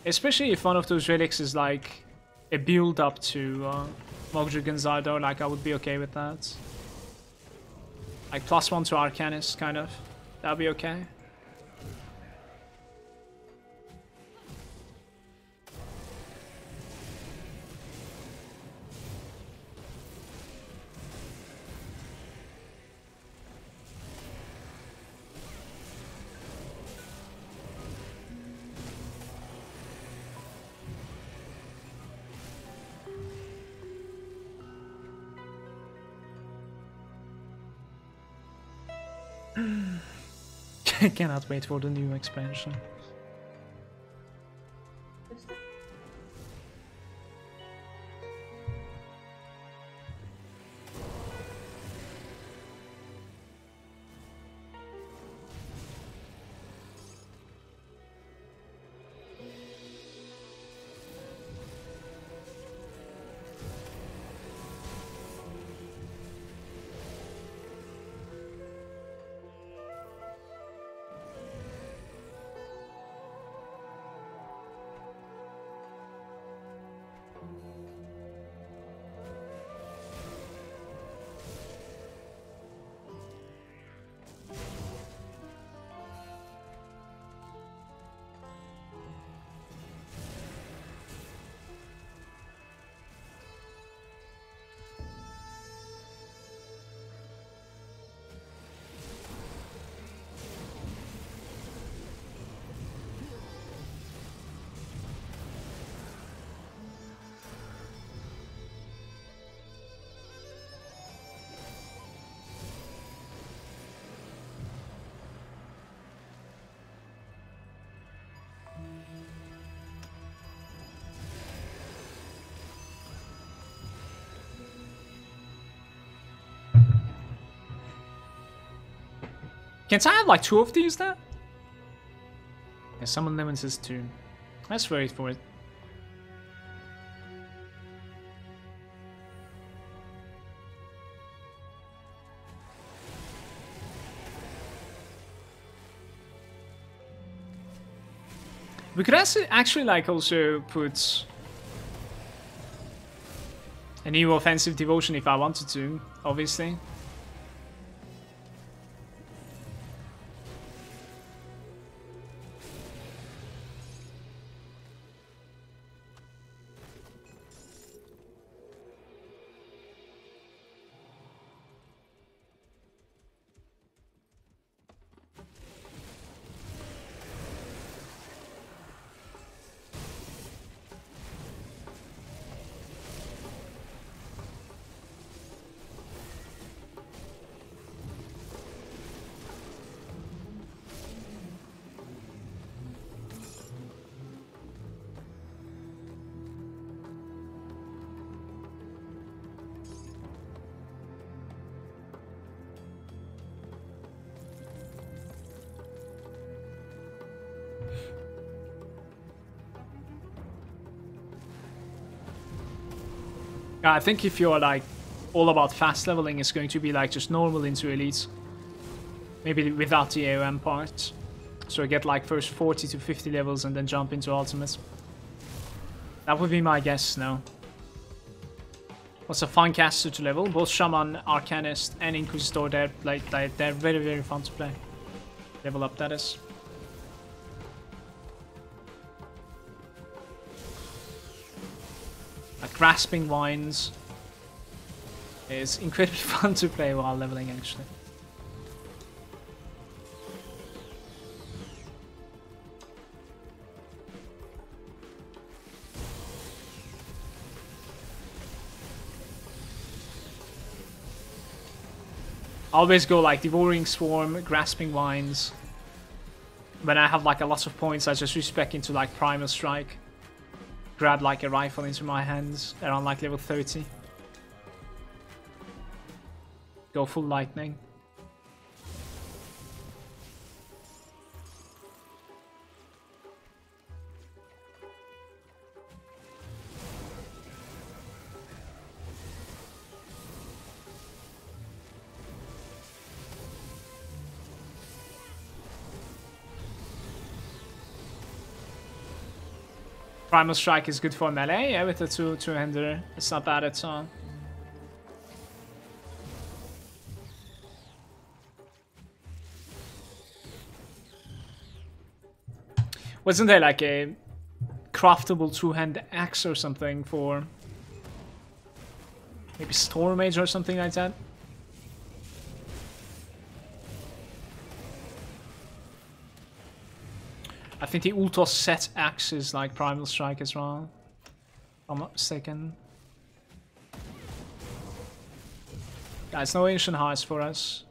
Speaker 1: Especially if one of those relics is like a build up to Mogdra Gonzalo, like I would be okay with that. Like +1 to Arcanist, kind of. That'd be okay. I cannot wait for the new expansion. Can't I have like 2 of these there? Yeah, summon lemons is 2. Let's wait for it. We could actually like also put a new offensive devotion if I wanted to, obviously. Yeah, I think if you're like all about fast leveling, it's going to be like just normal into elite. Maybe without the AOM part. So I get like first 40 to 50 levels and then jump into ultimate. That would be my guess now. What's a fun caster to level? Both Shaman, Arcanist, and Inquisitor, they're very, very fun to play. Level up, that is. Like Grasping Vines is incredibly fun to play while leveling, actually. I always go like Devouring Swarm, Grasping Vines. When I have like a lot of points, I just respec into like Primal Strike. Grab like a rifle into my hands around like level 30. Go full lightning. Primal Strike is good for melee, yeah, with the two-hander. It's not bad at all. Wasn't there like a craftable two-hand axe or something for maybe Storm Mage or something like that? I think the Ultos set axe is like Primal Strike as well, if I'm not mistaken. Guys, no Ancient Hearts for us.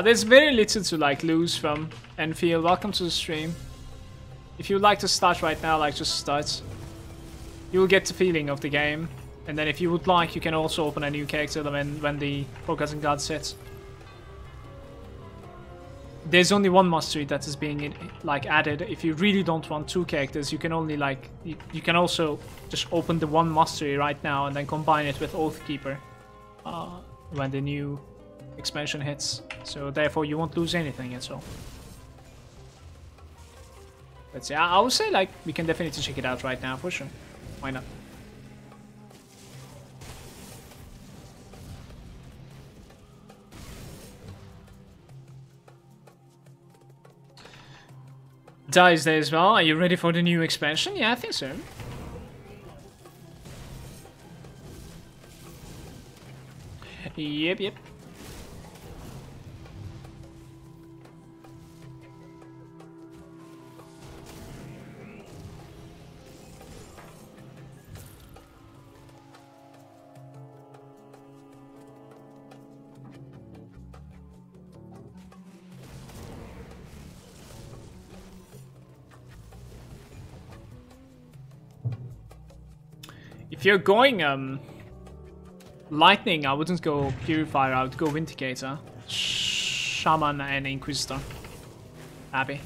Speaker 1: There's very little to like lose from Enfield. Welcome to the stream. If you'd like to start right now, like just start. You will get the feeling of the game. And then if you would like, you can also open a new character when the Forgotten Gods hits. There's only one mastery that is being like added. If you really don't want two characters, you can only like you can also just open the one mastery right now and then combine it with Oathkeeper when the new expansion hits, so therefore you won't lose anything at all. But yeah, I would say like we can definitely check it out right now for sure. Why not? Da is there as well. Are you ready for the new expansion? Yeah, I think so. Yep. If you're going lightning, I wouldn't go Purifier, I would go Vindicator, Shaman and Inquisitor. Happy.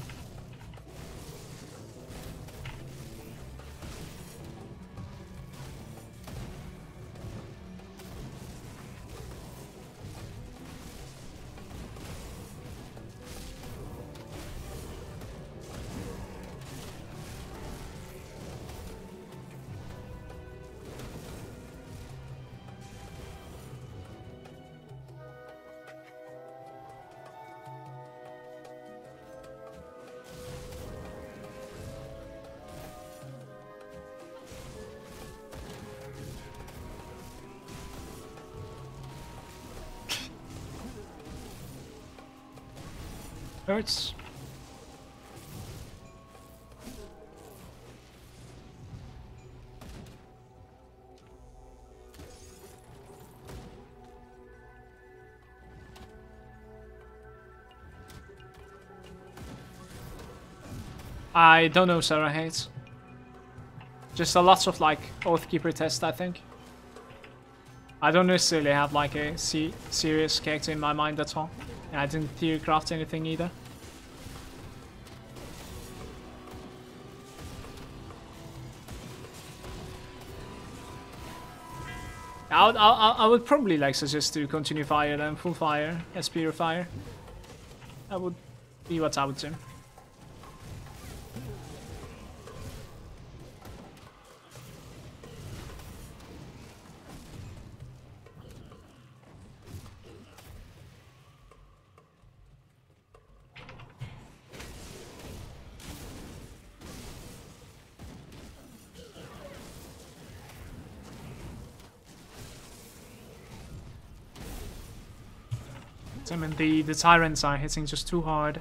Speaker 1: Hurts. I don't know, Sarah hates. Just a lot of like Oathkeeper test, I think. I don't necessarily have like a serious character in my mind at all. And I didn't theorycraft anything either. I would probably like suggest to continue fire then full fire as Purifier. That would be what I would do. I mean, the tyrants are hitting just too hard.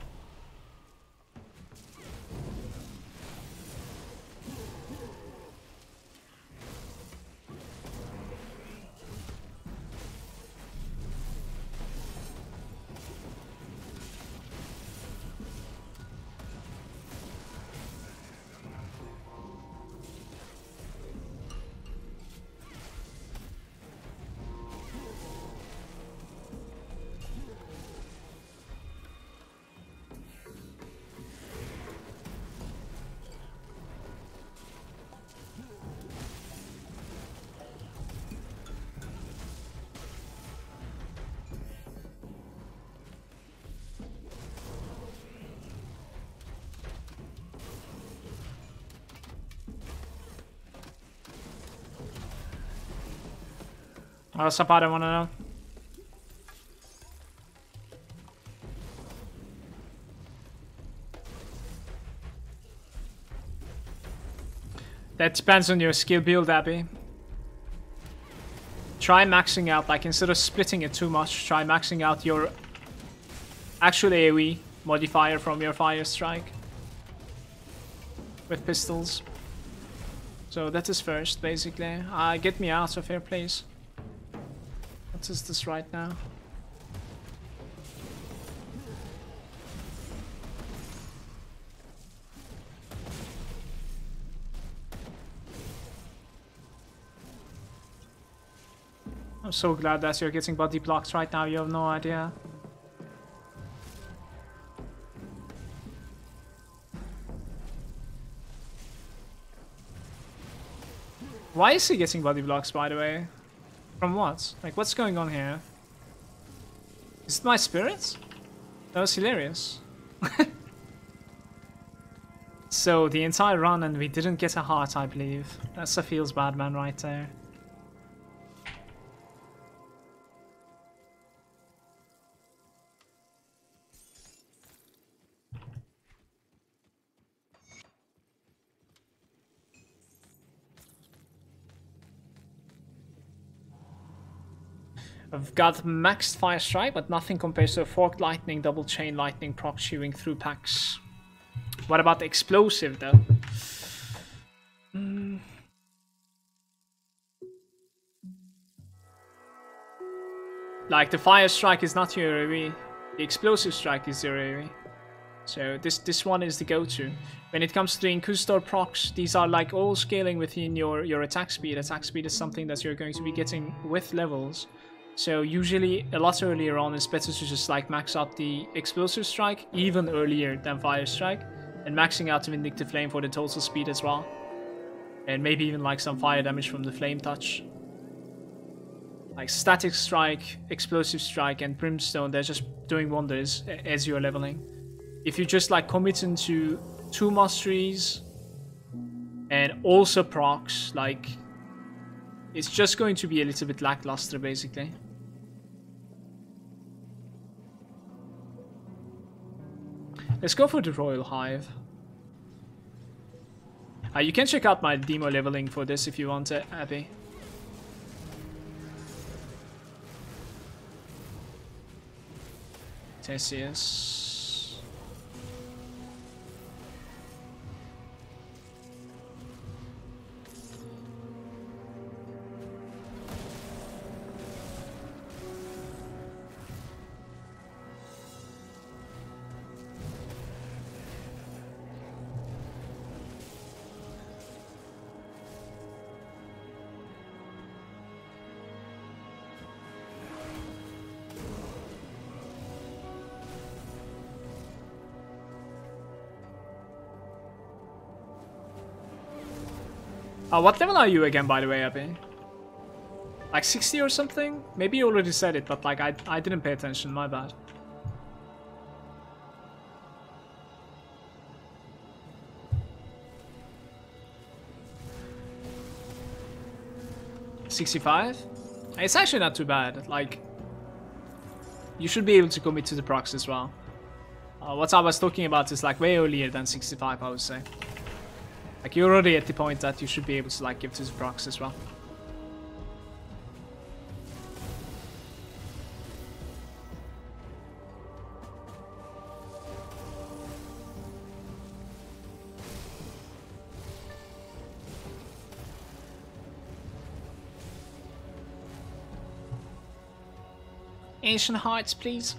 Speaker 1: What's up, I don't wanna know. That depends on your skill build, Abby. Try maxing out, like instead of splitting it too much, try maxing out your actual AoE modifier from your fire strike with pistols. So that is first, basically. Get me out of here, please. What is this right now? I'm so glad that you're getting body blocked right now, you have no idea. Why is he getting body blocks, by the way? From what? Like, what's going on here? Is it my spirits? That was hilarious. So, the entire run and we didn't get a heart, I believe. That's a feels bad man right there. I've got maxed fire strike, but nothing compares to a forked lightning, double chain lightning proc chewing through packs. What about the explosive though? Like the fire strike is not your AoE, the explosive strike is your AoE. So this one is the go-to. When it comes to the Inquisitor procs, these are like all scaling within your attack speed. Attack speed is something that you're going to be getting with levels. So usually a lot earlier on it's better to just like max out the explosive strike even earlier than fire strike, and maxing out the vindictive flame for the total speed as well, and maybe even like some fire damage from the flame touch. Like static strike, explosive strike and brimstone, they're just doing wonders as you're leveling. If you just like commit into 2 masteries and also procs, like it's just going to be a little bit lackluster basically. Let's go for the Royal Hive. You can check out my demo leveling for this if you want it, Abby. Theseus. What level are you again, by the way, Abby? Like 60 or something? Maybe you already said it, but like I didn't pay attention, my bad. $65? It's actually not too bad. Like, you should be able to commit to the procs as well. What I was talking about is like way earlier than 65, I would say. Like, you're already at the point that you should be able to like give to the procs as well. Ancient Heights, please.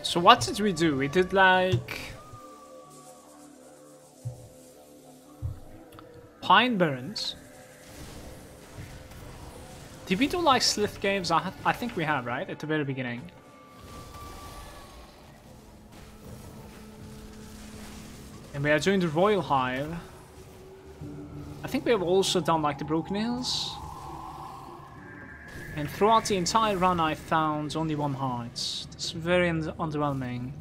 Speaker 1: So what did we do? We did like Pine Barrens. Did we do like Slith Caves? I think we have, right? At the very beginning. And we are doing the Royal Hive. I think we have also done like the Broken Hills. And throughout the entire run I found only one heart. It's very underwhelming.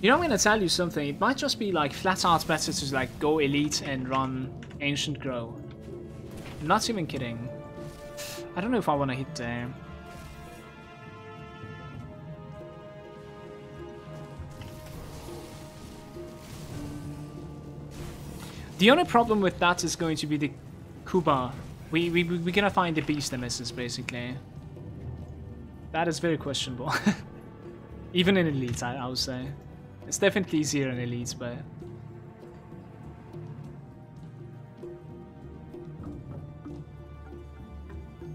Speaker 1: You know, I'm gonna tell you something. It might just be like flat out better to like go elite and run Ancient Grow. I'm not even kidding. I don't know if I want to hit there. The only problem with that is going to be the Kuba. We're gonna find the beast nemesis basically. That is very questionable. Even in elite, I would say. It's definitely easier in elite, but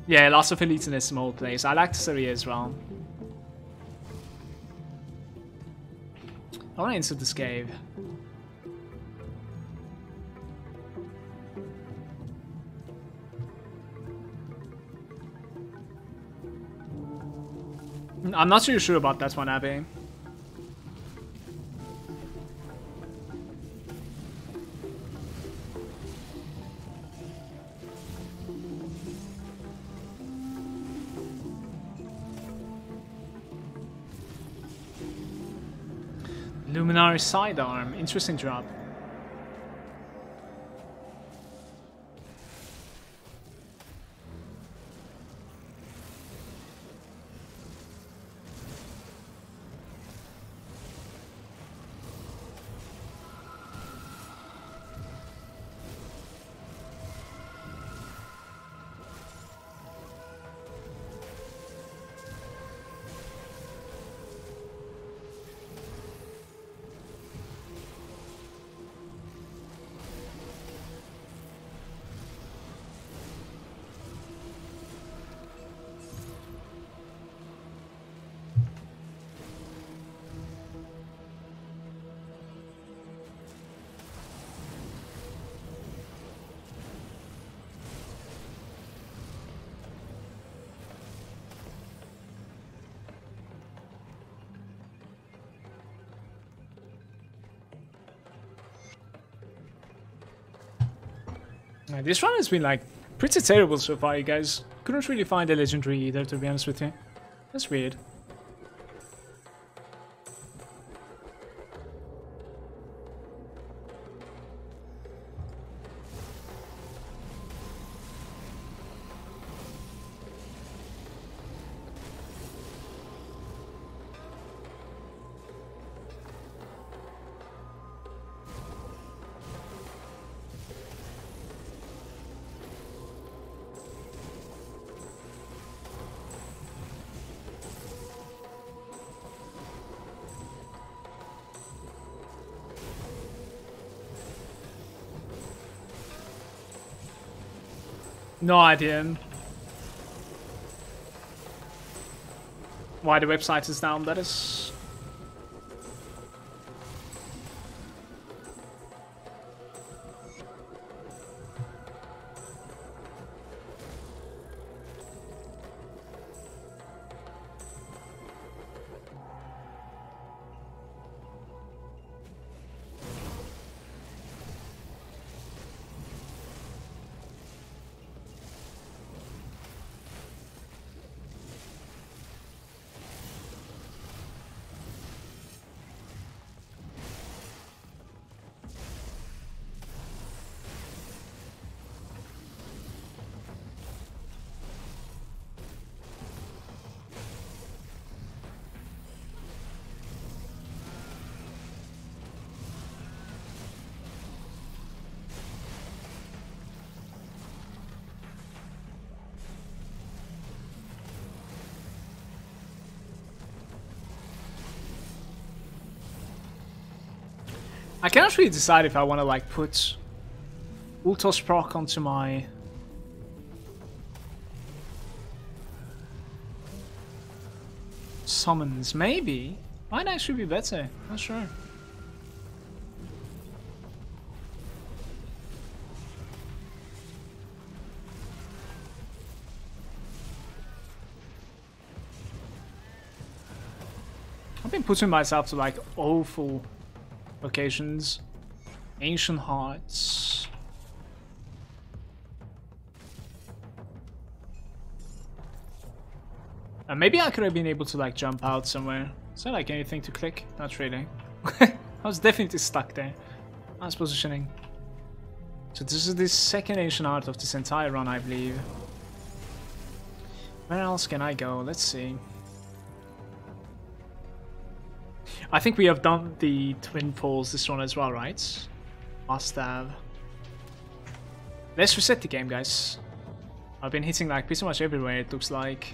Speaker 1: yeah, lots of elites in a small place. I like this area as well. I want to enter this cave. I'm not too sure about that one, Abby. Luminary Sidearm, interesting drop. This run has been like pretty terrible so far, you guys. Couldn't really find a legendary either, to be honest with you. That's weird. No idea why the website is down, that is. I cannot really decide if I want to like put Ultos proc onto my summons. Maybe might actually be better. Not sure. I've been putting myself to like awful locations. Ancient Hearts. Maybe I could have been able to like jump out somewhere. Is there like anything to click? Not really. I was definitely stuck there. Nice positioning. So this is the second Ancient Heart of this entire run, I believe. Where else can I go? Let's see. I think we have done the Twin Falls this one as well, right? Must have. Let's reset the game, guys. I've been hitting like pretty much everywhere, it looks like.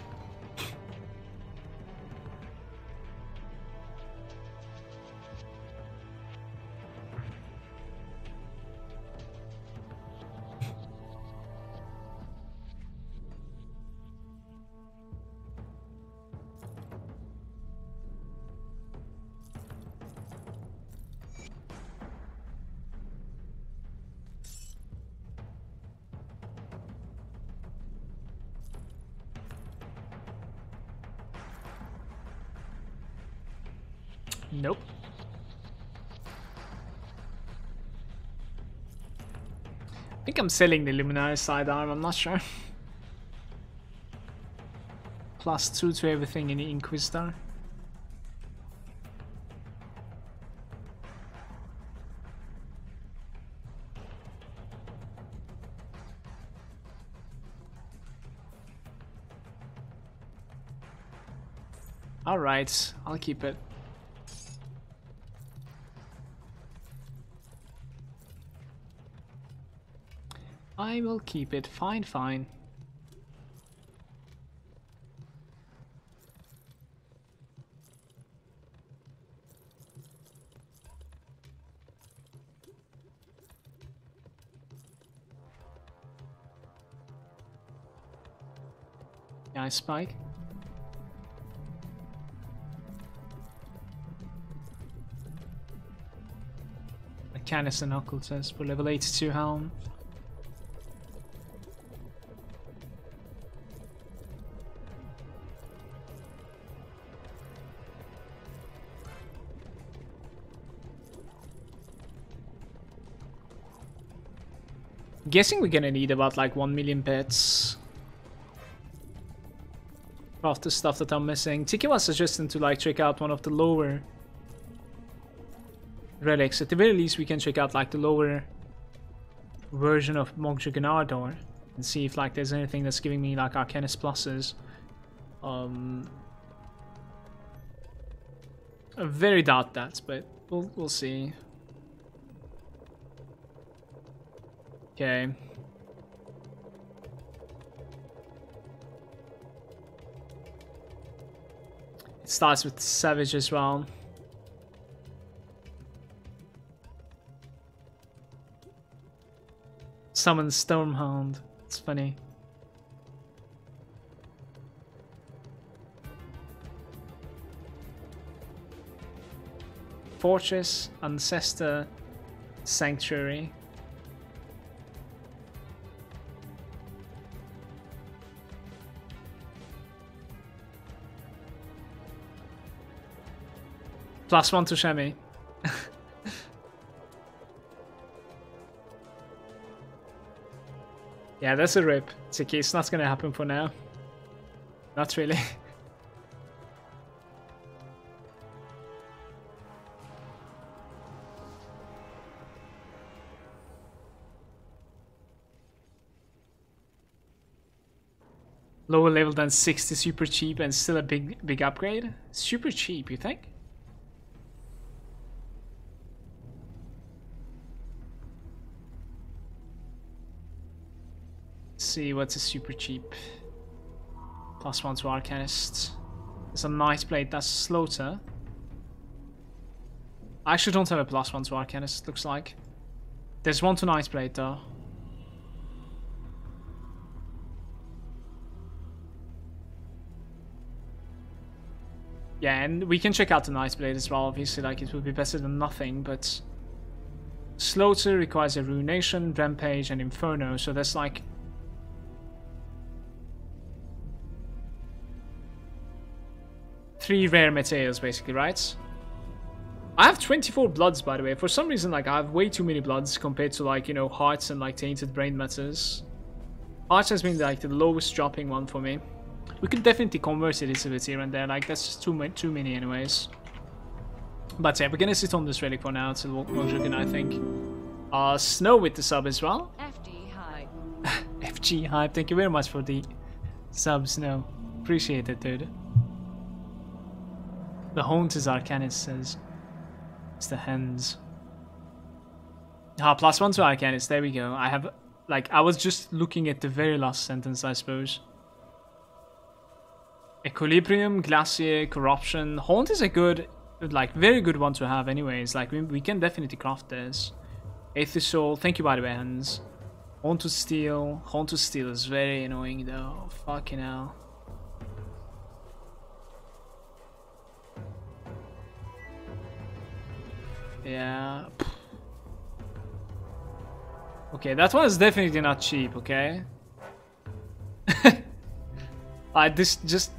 Speaker 1: Nope. I think I'm selling the Luminary sidearm, I'm not sure. +2 to everything in the Inquisitor. Alright, I'll keep it. I will keep it. Fine, fine. Nice spike. Arcanist and Occultist for level 82 helm. Guessing we're gonna need about like 1 million pets of the stuff that I'm missing. Tiki was suggesting to like check out one of the lower relics. At the very least we can check out like the lower version of Monk Juggernaut and see if like there's anything that's giving me like Arcanist pluses. I very doubt that, but we'll see. Okay. It starts with Savage as well. Summon Stormhound. It's funny. Fortress, Ancestor, Sanctuary. +1 to Shemi. Yeah, that's a rip. Tiki, it's not gonna happen for now. Not really. Lower level than 60, super cheap and still a big upgrade. Super cheap, you think? Let's see what's a super cheap. +1 to Arcanist. There's a Nightblade that's Slaughter. I actually don't have a +1 to Arcanist, looks like. There's 1 to Nightblade though. Yeah, and we can check out the Nightblade as well, obviously, like it would be better than nothing, but Slaughter requires a Ruination, Rampage, and Inferno, so that's like 3 rare materials basically, right? I have 24 bloods, by the way. For some reason, like I have way too many bloods compared to, like, you know, hearts and like tainted brain matters. Hearts has been like the lowest dropping one for me. We could definitely convert it into it here and there, like that's just too many anyways. But yeah, we're gonna sit on this relic for now until Mojogan, I think. Snow with the sub as well.
Speaker 2: FG hype.
Speaker 1: FG hype, thank you very much for the sub, Snow. Appreciate it, dude. The haunt is Arcanist, says. It's the hands. +1 to Arcanist, there we go. I have, like, I was just looking at the very last sentence, I suppose. Equilibrium, Glacier, Corruption. Haunt is a good, like, very good one to have anyways. Like, we can definitely craft this. Aether thank you by the way, hands. Haunt to Steel. Haunt to Steel is very annoying though. Fucking hell. Yeah. Okay, that one is definitely not cheap, okay? Just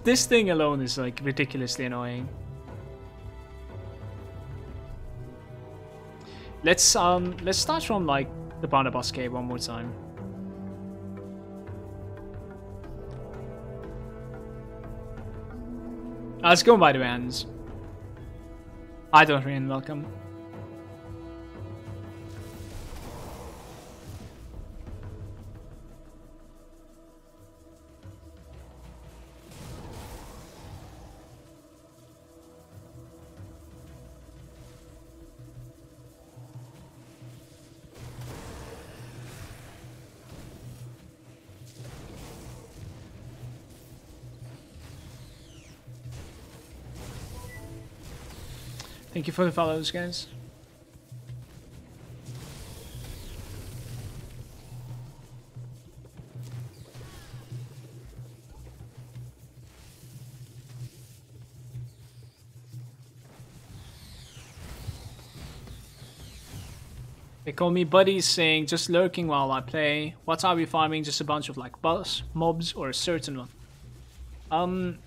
Speaker 1: this thing alone is like ridiculously annoying. Let's start from like the Barnabas cave one more time. Let's go by the way, hands. I don't really welcome. Thank you for the follows, guys. They call me buddies, saying just lurking while I play. What are we farming? Just a bunch of like boss mobs or a certain one?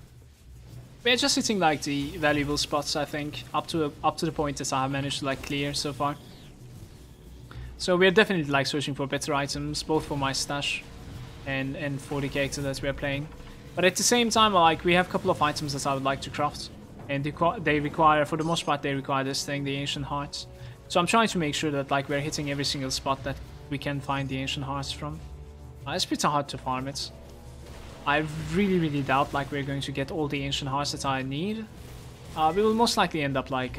Speaker 1: We're just hitting like the valuable spots, I think, up to the point that I have managed to like clear so far. So we're definitely like searching for better items, both for my stash and for the character that we're playing. But at the same time, like we have a couple of items that I would like to craft, and they require, for the most part, they require this thing, the Ancient Hearts. So I'm trying to make sure that like we're hitting every single spot that we can find the Ancient Hearts from. It's pretty hard to farm it. I really doubt like we're going to get all the Ancient Hearts that I need. We will most likely end up like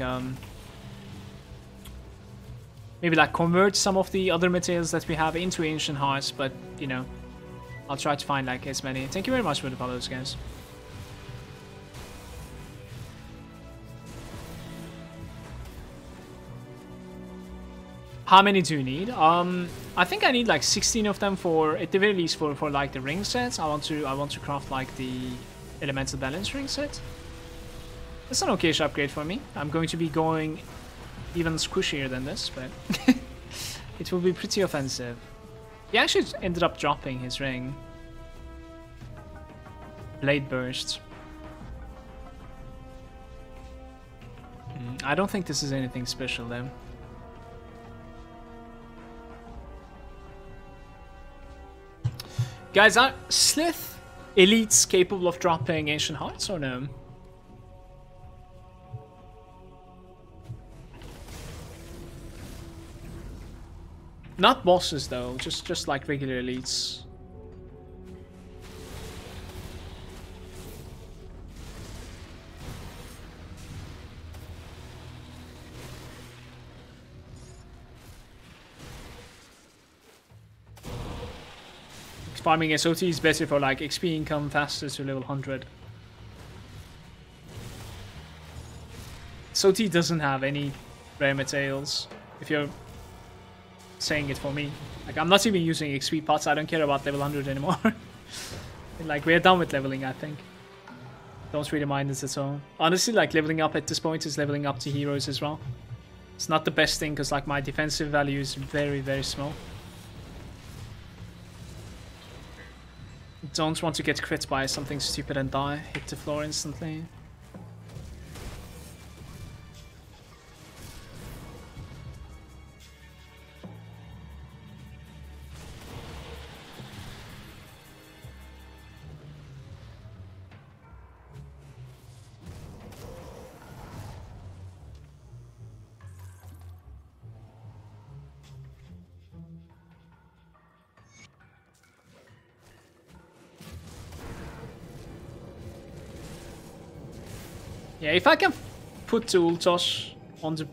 Speaker 1: maybe like convert some of the other materials that we have into Ancient Hearts, but you know, I'll try to find like as many. Thank you very much for the follows, guys. How many do you need? I think I need like 16 of them for, at the very least, for like the ring sets. I want to craft like the elemental balance ring set. It's an okayish upgrade for me. I'm going to be going even squishier than this, but it will be pretty offensive. He actually ended up dropping his ring. Blade burst. I don't think this is anything special though. Guys, are Slith elites capable of dropping Ancient Hearts or no? Not bosses though, just like regular elites. Farming SOT is better for like XP income faster to level 100. SOT doesn't have any rare materials, if you're saying it for me. Like, I'm not even using XP pots, I don't care about level 100 anymore. Like, we're done with leveling, I think. Don't really mind it at all. Honestly, like, leveling up at this point is leveling up to heroes as well. It's not the best thing, because like my defensive value is very, very small. Don't want to get crit by something stupid and die. Hit the floor instantly. Yeah, if I can put the Ultos on the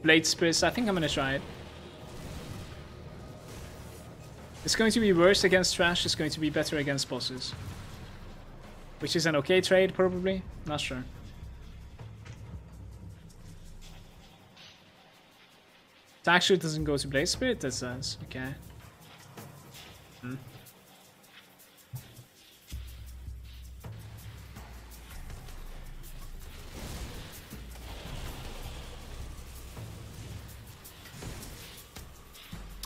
Speaker 1: Blade Spears, I think I'm gonna try it. It's going to be worse against trash, it's going to be better against bosses. Which is an okay trade, probably. Not sure. It actually doesn't go to Blade Spirit, that does. Okay.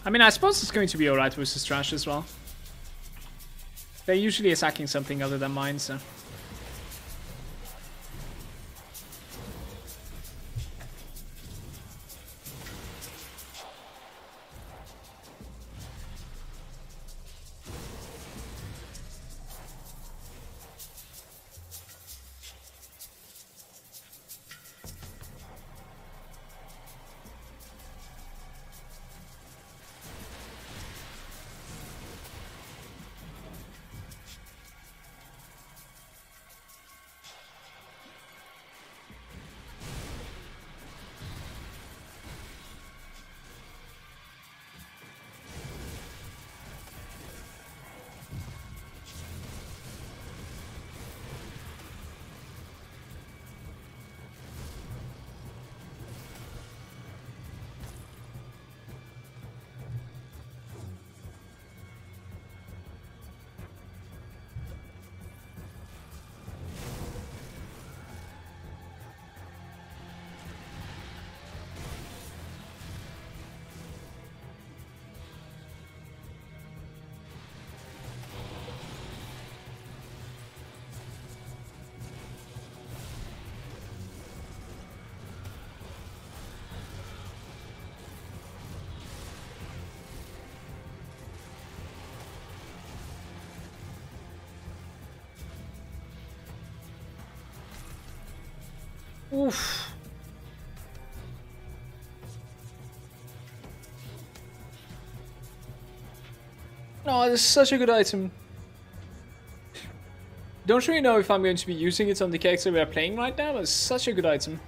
Speaker 1: I mean, I suppose it's going to be alright versus trash as well. They're usually attacking something other than mine, so... Oof. Oh, this is such a good item. Don't really know if I'm going to be using it on the character we are playing right now, but it's such a good item.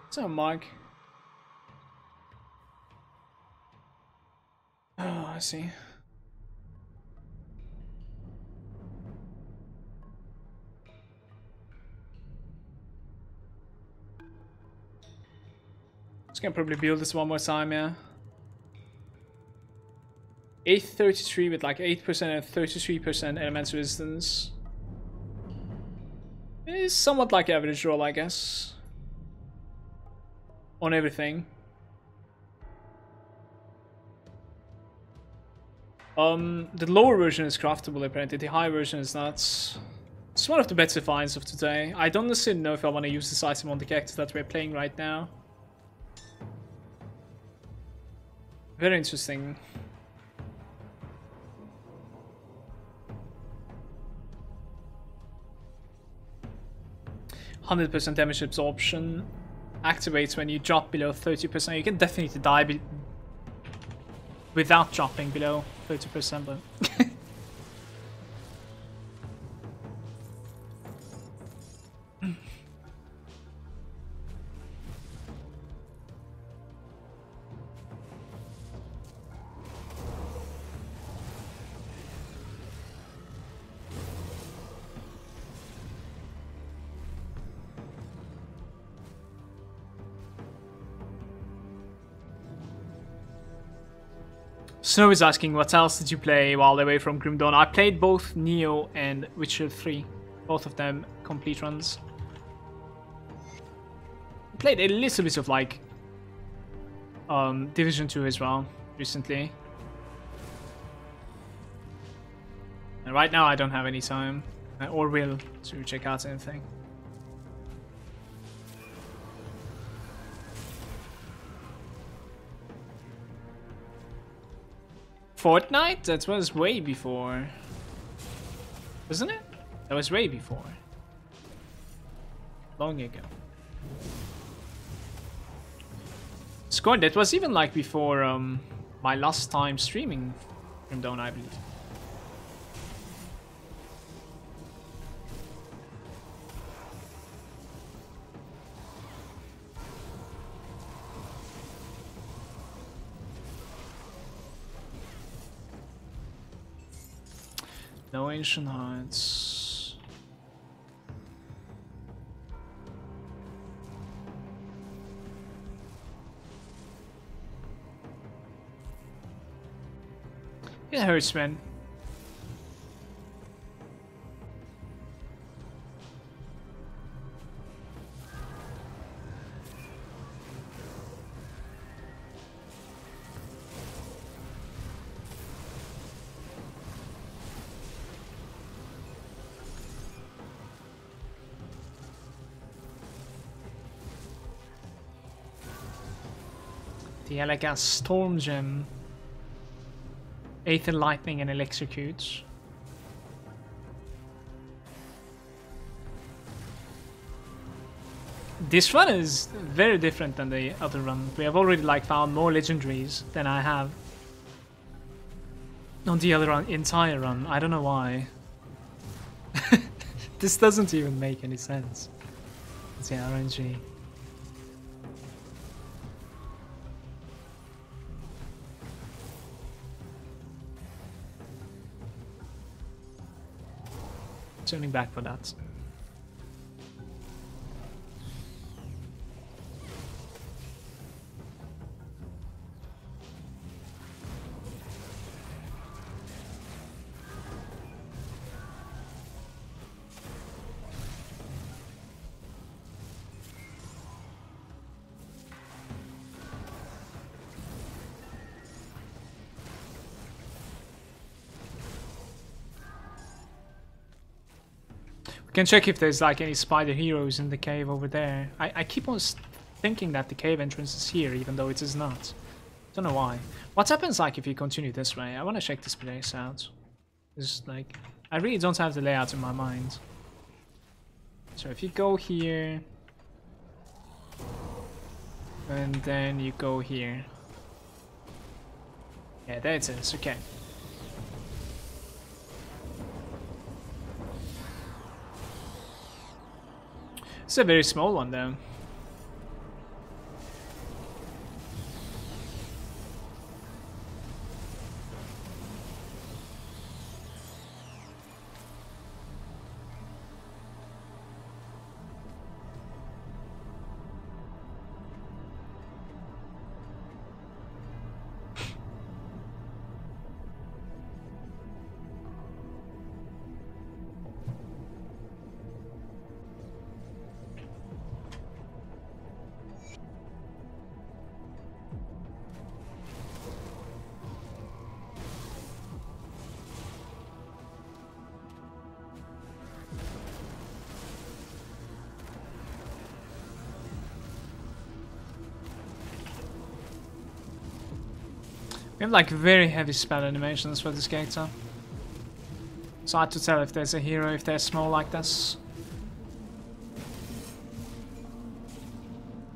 Speaker 1: What's up, Mike? Oh, I see. Just gonna probably build this one more time, yeah. 833 with like 8% and 33% elements resistance. It is somewhat like average roll, I guess. On everything. The lower version is craftable apparently, the high version is not. It's one of the better finds of today. I don't necessarily know if I want to use this item on the character that we're playing right now. Very interesting. %100% damage absorption. Activates when you drop below 30%. You can definitely die without dropping below 30%, but Snow is asking, what else did you play while away from Grim Dawn? I played both Neo and Witcher 3. Both of them complete runs. Played a little bit of like Division 2 as well recently. And right now I don't have any time or will to check out anything. Fortnite? That was way before. Wasn't it? That was way before. Long ago. Scorn, that was even like before my last time streaming Grim Dawn, I believe. No ancient heights. It hurts, man. The Elegant Storm Gem. Aether Lightning and Electrocutes. This run is very different than the other run. We have already like found more legendaries than I have on the other run, entire run. I don't know why. This doesn't even make any sense. It's the RNG. Turning back for that. We can check if there's like any spider heroes in the cave over there. I keep on thinking that the cave entrance is here, even though it is not. Don't know why. What happens like if you continue this way? I want to check this place out. It's like, I really don't have the layout in my mind. So if you go here, and then you go here. Yeah, there it is. Okay. It's a very small one though. We have like very heavy spell animations for this character. It's hard to tell if there's a hero if they're small like this.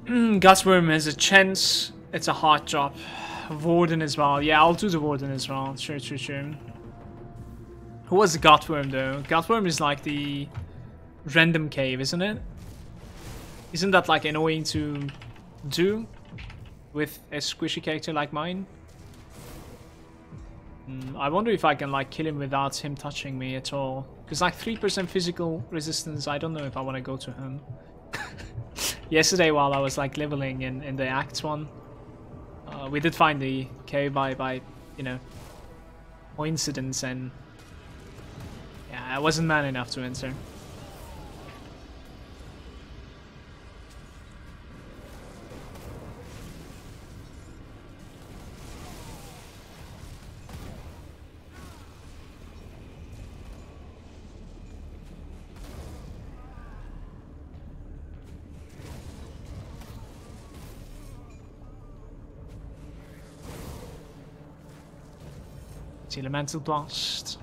Speaker 1: Gutworm has a chance. It's a hard drop. Warden as well. Yeah, I'll do the Warden as well. Sure. Who was the Gutworm though? Gutworm is like the random cave, isn't it? Isn't that like annoying to do with a squishy character like mine? I wonder if I can like kill him without him touching me at all. Because like 3% physical resistance, I don't know if I want to go to him. Yesterday while I was like leveling in the Act 1, we did find the cave by you know, coincidence, and yeah, I wasn't man enough to enter. Elemental Blast.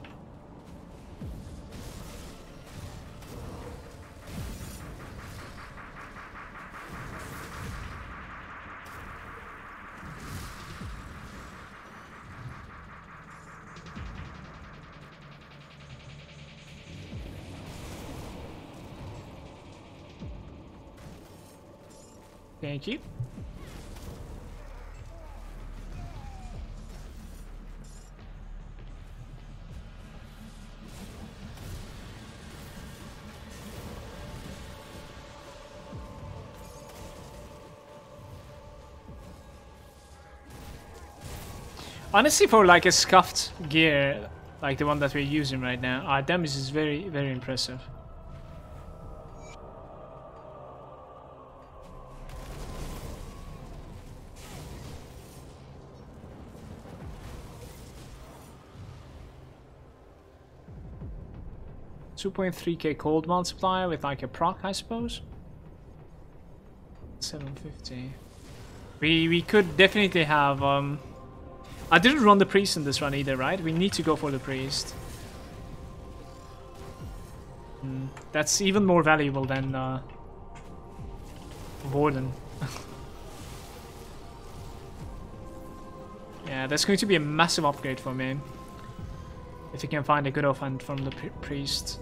Speaker 1: Thank you. Honestly, for like a scuffed gear, like the one that we're using right now, our damage is very, very impressive. $2.3k cold multiplier with like a proc, I suppose. 750. We could definitely have I didn't run the priest in this run either, right? We need to go for the priest. That's even more valuable than Warden. Yeah, that's going to be a massive upgrade for me. If you can find a good offhand from the priest.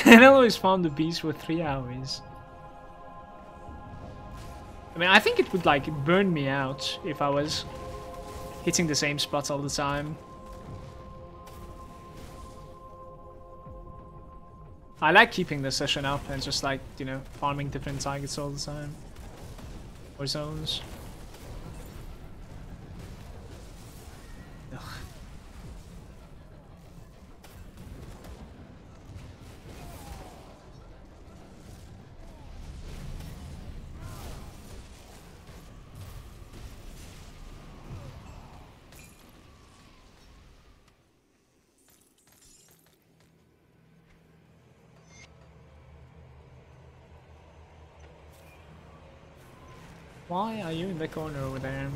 Speaker 1: I always found the beast for 3 hours. I mean, I think it would like burn me out if I was hitting the same spots all the time. I like keeping the session up and just like, you know, farming different targets all the time. Or zones. Ugh. Why are you in the corner over there?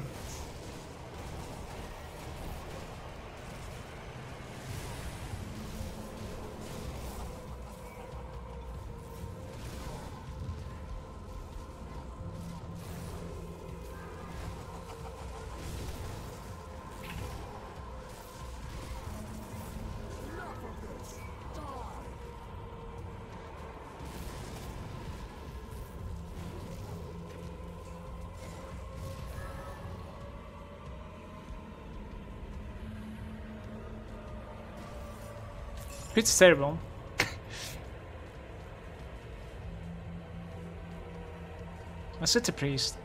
Speaker 1: It's terrible. I set a priest.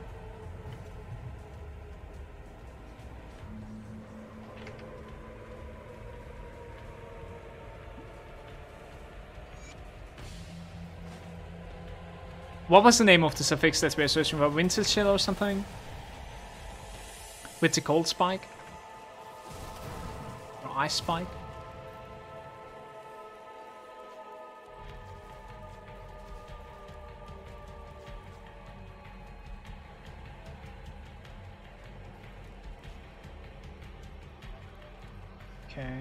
Speaker 1: What was the name of the suffix that we're searching for? Winter chill or something? With the cold spike? Or ice spike? Okay.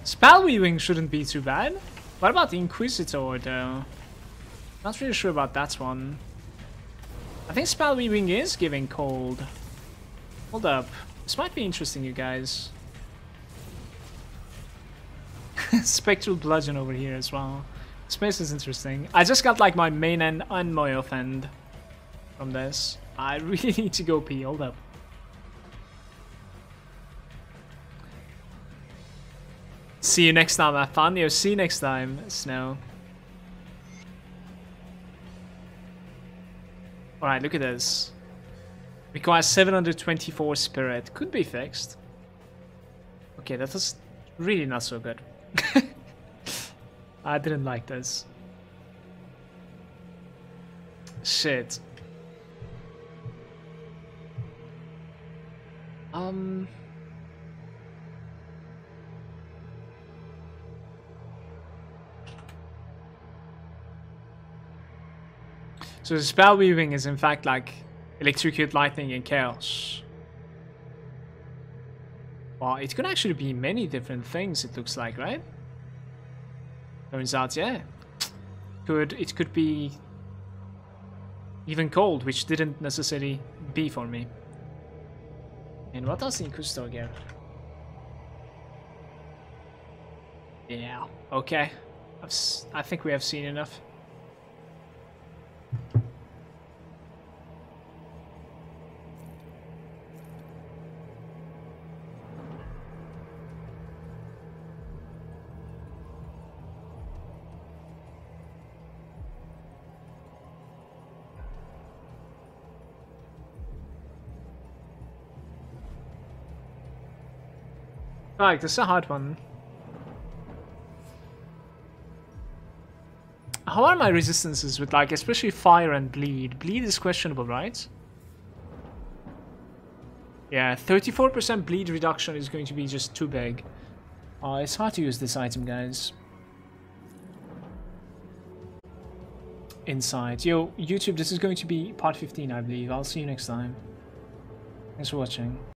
Speaker 1: Spell weaving shouldn't be too bad. What about the Inquisitor though? Not really sure about that one. I think spell weaving is giving cold. Hold up. This might be interesting, you guys. Spectral bludgeon over here as well. Space is interesting. I just got like my main end and my off end from this. I really need to go pee. Hold up. See you next time, have fun. See you next time, Snow. Alright, look at this. Requires 724 spirit. Could be fixed. Okay, that was really not so good. I didn't like this. Shit. So the spell weaving is in fact like electrocute, lightning, and chaos. Well, it could actually be many different things, it looks like, right? Turns out, yeah. It could be even cold, which didn't necessarily be for me. And what does the Inquisitor get? Yeah, okay. I think we have seen enough. Like, this is a hard one. How are my resistances with, like, especially fire and bleed? Bleed is questionable, right? Yeah, 34% bleed reduction is going to be just too big. It's hard to use this item, guys. Inside. Yo, YouTube, this is going to be part 15, I believe. I'll see you next time. Thanks for watching.